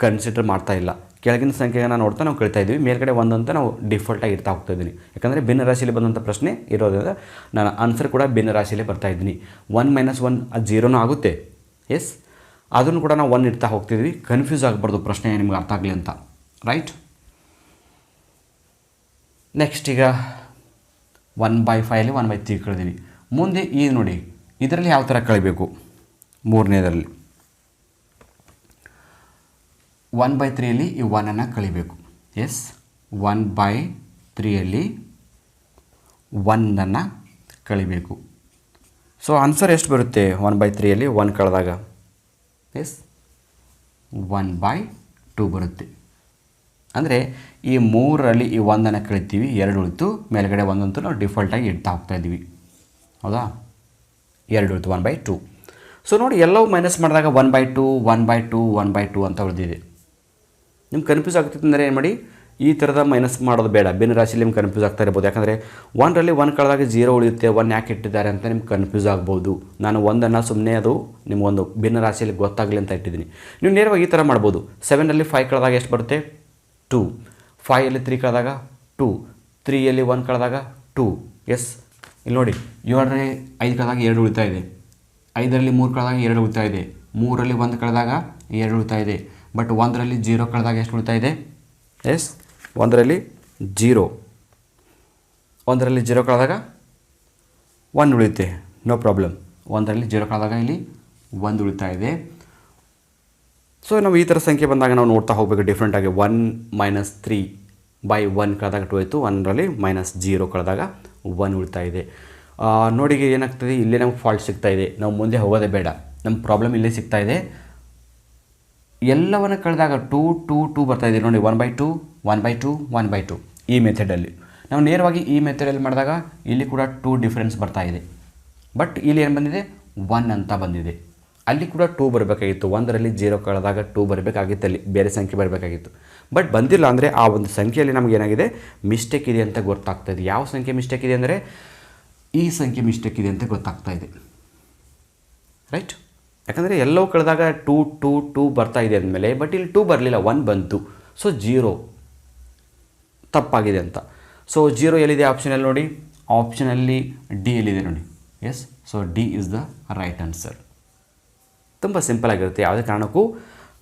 ಕನ್ಸಿಡರ್ ಮಾಡ್ತಾ ಇಲ್ಲ, ಕೆಳಗಿನ ಸಂಖ್ಯೆಗಳನ್ನ ನೋಡ್ತಾ ನಾವು ಕಳಿತಾ ಇದ್ವಿ. ಮೇಲ್ಗಡೆ 1 ಅಂತ ನಾವು ಡಿಫಾಲ್ಟಾಗಿ ಇರ್ತಾ ಹೋಗ್ತಾ ಇದ್ದೀನಿ. ಯಾಕಂದರೆ ಭಿನ್ನ ರಾಶಿಯಲ್ಲಿ ಬಂದಂಥ ಪ್ರಶ್ನೆ ಇರೋದ್ರಿಂದ ನಾನು ಆನ್ಸರ್ ಕೂಡ ಭಿನ್ನ ರಾಶಿಯಲ್ಲಿ ಬರ್ತಾ ಇದ್ದೀನಿ. 1 - 1 ಅದು 0 ಆಗುತ್ತೆ. ಎಸ್, ಅದನ್ನು ಕೂಡ ನಾವು 1 ಇಡ್ತಾ ಹೋಗ್ತಿದ್ವಿ. ಕನ್ಫ್ಯೂಸ್ ಆಗಬಾರ್ದು ಪ್ರಶ್ನೆ ನಿಮ್ಗೆ ಅರ್ಥ ಆಗಲಿ ಅಂತ. ರೈಟ್? ನೆಕ್ಸ್ಟ್ ಈಗ 1/5 1/3 ಕಳೆದಿವಿ. ಮುಂದೆ ಈ ನೋಡಿ, ಇದರಲ್ಲಿ ಯಾವ ಥರ ಕಳಿಬೇಕು? ಮೂರನೇದರಲ್ಲಿ 1/3ಯಲ್ಲಿ ಈ 1 ಕಳಿಬೇಕು. ಎಸ್, 1/3ಯಲ್ಲಿ 1 ಕಳಿಬೇಕು. ಸೊ ಆನ್ಸರ್ ಎಷ್ಟು ಬರುತ್ತೆ? 1/3ಯಲ್ಲಿ 1 ಕಳೆದಾಗ ಎಸ್ 1/2 ಬರುತ್ತೆ. ಅಂದರೆ ಈ 3ರಲ್ಲಿ ಈ 1 ಕಳಿತೀವಿ, 2 ಉಳಿತು, ಮೇಲ್ಗಡೆ 1 ಅಂತೂ ನಾವು ಡಿಫಾಲ್ಟಾಗಿ ಇಡ್ತಾ ಹೋಗ್ತಾ ಇದ್ದೀವಿ. ಹೌದಾ? 2 ಉಳಿತು, 1/2. ಸೊ ನೋಡಿ, ಎಲ್ಲವೂ ಮೈನಸ್ ಮಾಡಿದಾಗ 1/2 1/2 1/2 ಅಂತ ಉಳಿದಿದೆ. ನಿಮ್ಗೆ ಕನ್ಫ್ಯೂಸ್ ಆಗ್ತಿತ್ತು ಅಂದರೆ ಏನು ಮಾಡಿ, ಈ ಥರದ ಮೈನಸ್ ಮಾಡೋದು ಬೇಡ. ಭಿನ್ನ ರಾಶಿಯಲ್ಲಿ ನಿಮ್ಗೆ ಕನ್ಫ್ಯೂಸ್ ಆಗ್ತಾ ಇರ್ಬೋದು. ಯಾಕಂದರೆ 1ರಲ್ಲಿ 1 ಕಳೆದಾಗ 0 ಉಳಿಯುತ್ತೆ, 1 ಯಾಕೆ ಇಟ್ಟಿದ್ದಾರೆ ಅಂತ ನಿಮ್ಗೆ ಕನ್ಫ್ಯೂಸ್ ಆಗ್ಬೋದು. ನಾನು 1 ಸುಮ್ಮನೆ ಅದು ನಿಮಗೊಂದು ಭಿನ್ನ ರಾಶಿಯಲ್ಲಿ ಗೊತ್ತಾಗಲಿ ಅಂತ ಇಟ್ಟಿದ್ದೀನಿ. ನೀವು ನೇರವಾಗಿ ಈ ಥರ ಮಾಡ್ಬೋದು. 7ರಲ್ಲಿ 5 ಕಳೆದಾಗ ಎಷ್ಟು ಬರುತ್ತೆ? 2. 5ಯಲ್ಲಿ 3 ಕಳೆದಾಗ 2. 3ಯಲ್ಲಿ 1 ಕಳೆದಾಗ 2. ಎಸ್, ಇಲ್ಲಿ ನೋಡಿ, 7ರಲ್ಲಿ 5 ಕಳೆದಾಗ 2 ಉಳಿತಾ ಇದೆ. 5ರಲ್ಲಿ 3 ಕಳೆದಾಗ 2 ಉಳಿತಾ ಇದೆ. 3ರಲ್ಲಿ 1 ಕಳೆದಾಗ 2 ಉಳಿತಾ ಇದೆ. ಬಟ್ 1ರಲ್ಲಿ 0 ಕಳೆದಾಗ ಎಷ್ಟು ಉಳಿತಾ ಇದೆ? ಎಸ್, 1ರಲ್ಲಿ 0 ಕಳೆದಾಗ 1 ಉಳಿಯುತ್ತೆ. No problem. 1ರಲ್ಲಿ 0 ಕಳೆದಾಗ ಇಲ್ಲಿ 1 ಉಳಿತಾ ಇದೆ. ಸೊ ನಾವು ಈ ಥರ ಸಂಖ್ಯೆ ಬಂದಾಗ ನಾವು ನೋಡ್ತಾ ಹೋಗಬೇಕು ಡಿಫ್ರೆಂಟಾಗಿ. 1 - 3/1 ಕಳೆದಾಗ 2 ಆಯಿತು. 1ರಲ್ಲಿ -0 ಕಳೆದಾಗ 1 ಉಳಿತಾ ಇದೆ. ನೋಡಿ, ಏನಾಗ್ತದೆ, ಇಲ್ಲೇ ನಮ್ಗೆ ಫಾಲ್ಟ್ ಸಿಗ್ತಾ ಇದೆ. ನಾವು ಮುಂದೆ ಹೋಗೋದೇ ಬೇಡ, ನಮ್ಮ ಪ್ರಾಬ್ಲಮ್ ಇಲ್ಲೇ ಸಿಗ್ತಾ ಇದೆ. ಎಲ್ಲವನ್ನು ಕಳೆದಾಗ 2 2 2 ಬರ್ತಾ ಇದೆ. ನೋಡಿ, 1/2 1/2 1/2 ಈ ಮೆಥಡಲ್ಲಿ. ನಾವು ನೇರವಾಗಿ ಈ ಮೆಥಡಲ್ಲಿ ಮಾಡಿದಾಗ ಇಲ್ಲಿ ಕೂಡ 2 ಡಿಫ್ರೆನ್ಸ್ ಬರ್ತಾ ಇದೆ. ಬಟ್ ಇಲ್ಲಿ ಏನು ಬಂದಿದೆ? 1 ಅಂತ ಬಂದಿದೆ. ಅಲ್ಲಿ ಕೂಡ 2 ಬರಬೇಕಾಗಿತ್ತು. 1ರಲ್ಲಿ 0 ಕಳೆದಾಗ 2 ಬರಬೇಕಾಗಿತ್ತು, ಅಲ್ಲಿ ಬೇರೆ ಸಂಖ್ಯೆ ಬರಬೇಕಾಗಿತ್ತು. ಬಟ್ ಬಂದಿಲ್ಲ ಅಂದರೆ ಆ ಒಂದು ಸಂಖ್ಯೆಯಲ್ಲಿ ನಮಗೇನಾಗಿದೆ, ಮಿಸ್ಟೇಕ್ ಇದೆ ಅಂತ ಗೊತ್ತಾಗ್ತಾ ಇದೆ. ಯಾವ ಸಂಖ್ಯೆ ಮಿಸ್ಟೇಕ್ ಇದೆ ಅಂದರೆ ಈ ಸಂಖ್ಯೆ ಮಿಸ್ಟೇಕ್ ಇದೆ ಅಂತ ಗೊತ್ತಾಗ್ತಾ ಇದೆ. ರೈಟ್? ಯಾಕಂದರೆ ಎಲ್ಲವೂ ಕಳೆದಾಗ 2 2 2 ಬರ್ತಾ ಇದೆ ಅಂದಮೇಲೆ, ಬಟ್ ಇಲ್ಲಿ 2 ಬರಲಿಲ್ಲ, 1 ಬಂತು. ಸೊ 0 ತಪ್ಪಾಗಿದೆ ಅಂತ. ಸೊ 0 ಎಲ್ಲಿದೆ ಆಪ್ಷನಲ್ಲಿ? ನೋಡಿ, ಆಪ್ಷನಲ್ಲಿ ಡಿ ಎಲ್ಲಿದೆ ನೋಡಿ. Yes, so D is the right answer. ತುಂಬ ಸಿಂಪಲ್ ಆಗಿರುತ್ತೆ. ಯಾವುದೇ ಕಾರಣಕ್ಕೂ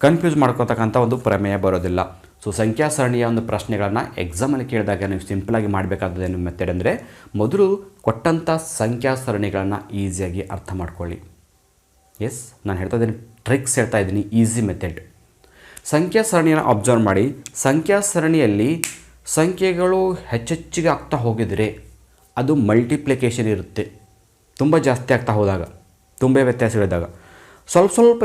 ಕನ್ಫ್ಯೂಸ್ ಮಾಡ್ಕೊತಕ್ಕಂಥ ಒಂದು ಪ್ರಮೇಯ ಬರೋದಿಲ್ಲ. ಸೊ ಸಂಖ್ಯಾ ಸರಣಿಯ ಒಂದು ಪ್ರಶ್ನೆಗಳನ್ನು ಎಕ್ಸಾಮಲ್ಲಿ ಕೇಳಿದಾಗ ನೀವು ಸಿಂಪಲಾಗಿ ಮಾಡಬೇಕಾದ ಏನು ಮೆಥಡ್ ಅಂದರೆ, ಮೊದಲು ಕೊಟ್ಟಂಥ ಸಂಖ್ಯಾ ಸರಣಿಗಳನ್ನು ಈಸಿಯಾಗಿ ಅರ್ಥ ಮಾಡ್ಕೊಳ್ಳಿ. ಎಸ್, ನಾನು ಹೇಳ್ತಾ ಇದ್ದೀನಿ, ಟ್ರಿಕ್ಸ್ ಹೇಳ್ತಾ ಇದ್ದೀನಿ, ಈಸಿ ಮೆಥಡ್. ಸಂಖ್ಯಾ ಸರಣಿಯನ್ನು ಅಬ್ಸರ್ವ್ ಮಾಡಿ. ಸಂಖ್ಯಾ ಸರಣಿಯಲ್ಲಿ ಸಂಖ್ಯೆಗಳು ಹೆಚ್ಚೆಚ್ಚಿಗೆ ಆಗ್ತಾ ಹೋಗಿದರೆ ಅದು ಮಲ್ಟಿಪ್ಲಿಕೇಶನ್ ಇರುತ್ತೆ. ತುಂಬ ಜಾಸ್ತಿ ಆಗ್ತಾ ಹೋದಾಗ, ತುಂಬ ವ್ಯತ್ಯಾಸಗಳಿದ್ದಾಗ. ಸ್ವಲ್ಪ ಸ್ವಲ್ಪ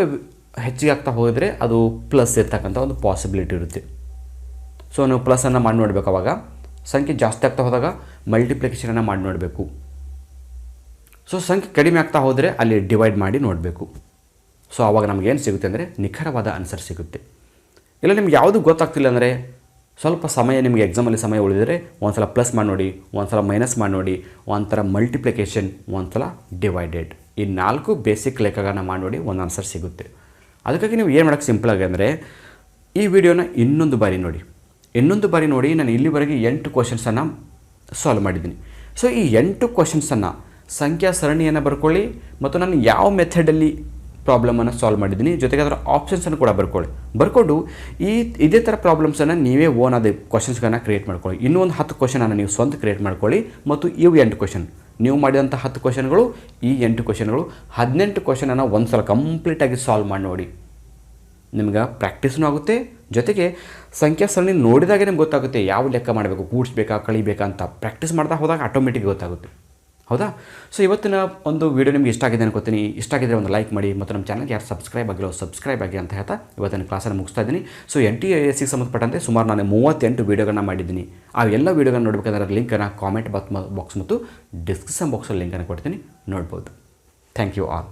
ಹೆಚ್ಚಿಗೆ ಆಗ್ತಾ ಹೋದರೆ ಅದು ಪ್ಲಸ್ ಇರ್ತಕ್ಕಂಥ ಒಂದು ಪಾಸಿಬಿಲಿಟಿ ಇರುತ್ತೆ. ಸೊ ನೀವು ಪ್ಲಸ್ಸನ್ನು ಮಾಡಿ ನೋಡಬೇಕು. ಅವಾಗ ಸಂಖ್ಯೆ ಜಾಸ್ತಿ ಆಗ್ತಾ ಹೋದಾಗ ಮಲ್ಟಿಪ್ಲಿಕೇಶನನ್ನು ಮಾಡಿ ನೋಡಬೇಕು. ಸೊ ಸಂಖ್ಯೆ ಕಡಿಮೆ ಆಗ್ತಾ ಹೋದರೆ ಅಲ್ಲಿ ಡಿವೈಡ್ ಮಾಡಿ ನೋಡಬೇಕು. ಸೊ ಆವಾಗ ನಮಗೇನು ಸಿಗುತ್ತೆ ಅಂದರೆ ನಿಖರವಾದ ಆನ್ಸರ್ ಸಿಗುತ್ತೆ. ಇಲ್ಲ ನಿಮ್ಗೆ ಯಾವುದು ಗೊತ್ತಾಗ್ತಿಲ್ಲ ಅಂದರೆ ಸ್ವಲ್ಪ ಸಮಯ, ನಿಮಗೆ ಎಕ್ಸಾಮಲ್ಲಿ ಸಮಯ ಉಳಿದರೆ ಒಂದು ಸಲ ಪ್ಲಸ್ ಮಾಡಿ ನೋಡಿ, ಒಂದು ಸಲ ಮೈನಸ್ ಮಾಡಿ ನೋಡಿ, ಒಂಥರ ಮಲ್ಟಿಪ್ಲಿಕೇಶನ್, ಒಂದು ಸಲ ಡಿವೈಡೆಡ್. ಈ 4 ಬೇಸಿಕ್ ಲೆಕ್ಕಗಳನ್ನ ಮಾಡಿ ನೋಡಿ, ಒಂದು ಆನ್ಸರ್ ಸಿಗುತ್ತೆ. ಅದಕ್ಕಾಗಿ ನೀವು ಏನು ಮಾಡೋಕ್ಕೆ ಸಿಂಪಲಾಗಿ ಅಂದರೆ, ಈ ವಿಡಿಯೋನ ಇನ್ನೊಂದು ಬಾರಿ ನೋಡಿ. ನಾನು ಇಲ್ಲಿವರೆಗೆ 8 ಕ್ವಶನ್ಸನ್ನು ಸಾಲ್ವ್ ಮಾಡಿದ್ದೀನಿ. ಸೊ ಈ 8 ಕ್ವಶನ್ಸನ್ನು ಸಂಖ್ಯಾ ಸರಣಿಯನ್ನು ಬರ್ಕೊಳ್ಳಿ, ಮತ್ತು ನಾನು ಯಾವ ಮೆಥಡಲ್ಲಿ ಪ್ರಾಬ್ಲಮನ್ನು ಸಾಲ್ವ್ ಮಾಡಿದ್ದೀನಿ, ಜೊತೆಗೆ ಅದರ ಆಪ್ಷನ್ಸನ್ನು ಕೂಡ ಬರ್ಕೊಂಡು ಇದೇ ಥರ ಪ್ರಾಬ್ಲಮ್ಸನ್ನು ನೀವೇ ಓನ್ ಆದ ಕ್ವಶನ್ಸ್ಗಳನ್ನು ಕ್ರಿಯೇಟ್ ಮಾಡ್ಕೊಳ್ಳಿ. ಇನ್ನೂ ಒಂದು 10 ಕ್ವಶನನ್ನು ನೀವು ಸ್ವಂತ ಕ್ರಿಯೇಟ್ ಮಾಡ್ಕೊಳ್ಳಿ, ಮತ್ತು ಇವು 8 ಕ್ವಶನ್ ನೀವು ಮಾಡಿದಂಥ 10 ಕ್ವಶನ್ಗಳು, ಈ 8 ಕ್ವಶನ್ಗಳು, 18 ಕ್ವಶನನ್ನು ಒಂದು ಸಲ ಕಂಪ್ಲೀಟಾಗಿ ಸಾಲ್ವ್ ಮಾಡಿ ನೋಡಿ. ನಿಮ್ಗೆ ಪ್ರಾಕ್ಟೀಸ್ನೂ ಆಗುತ್ತೆ, ಜೊತೆಗೆ ಸಂಖ್ಯಾ ಸರಣಿ ನೋಡಿದಾಗೆ ನಿಮ್ಗೆ ಗೊತ್ತಾಗುತ್ತೆ ಯಾವ ಲೆಕ್ಕ ಮಾಡಬೇಕು, ಕೂಡಿಸ್ಬೇಕಾ ಕಳಿಬೇಕಾ ಅಂತ. ಪ್ರಾಕ್ಟೀಸ್ ಮಾಡ್ತಾ ಹೋದಾಗ ಆಟೋಮೆಟಿಕ್ ಗೊತ್ತಾಗುತ್ತೆ. ಹೌದಾ? ಸೊ ಇವತ್ತಿನ ಒಂದು ವಿಡಿಯೋ ನಿಮಗೆ ಇಷ್ಟ ಆಗಿದೆ ಅನ್ಕೋತೀನಿ. ಇಷ್ಟ ಆಗಿದ್ರೆ ಒಂದು ಲೈಕ್ ಮಾಡಿ ಮತ್ತು ನಮ್ಮ ಚಾನಲ್ಗೆ ಯಾರು ಸಬ್ಸ್ಕ್ರೈಬ್ ಆಗಿರೋ ಸಬ್ಸ್ಕ್ರೈಬ್ ಆಗಿ ಅಂತ ಹೇಳ್ತಾ ಇವತ್ತಿನ ಕ್ಲಾಸನ್ನು ಮುಗಿಸ್ತಾ ಇದ್ದೀನಿ. ಸೊ NTA-SC ಸಂಬಂಧಪಟ್ಟಂತೆ ಸುಮಾರು ನಾನು 38 ವೀಡಿಯೋಗಳನ್ನ ಮಾಡಿದ್ದೀನಿ. ಆ ಎಲ್ಲ ವೀಡಿಯೋಗಳನ್ನ ನೋಡಬೇಕಾದ್ರೆ ಲಿಂಕನ್ನು ಕಾಮೆಂಟ್ ಬಾಕ್ಸ್ ಮತ್ತು ಡಿಸ್ಕ್ರಿಪ್ಷನ್ ಬಾಕ್ಸಲ್ಲಿ ಲಿಂಕನ್ನು ಕೊಡ್ತೀನಿ, ನೋಡ್ಬೋದು. Thank you all.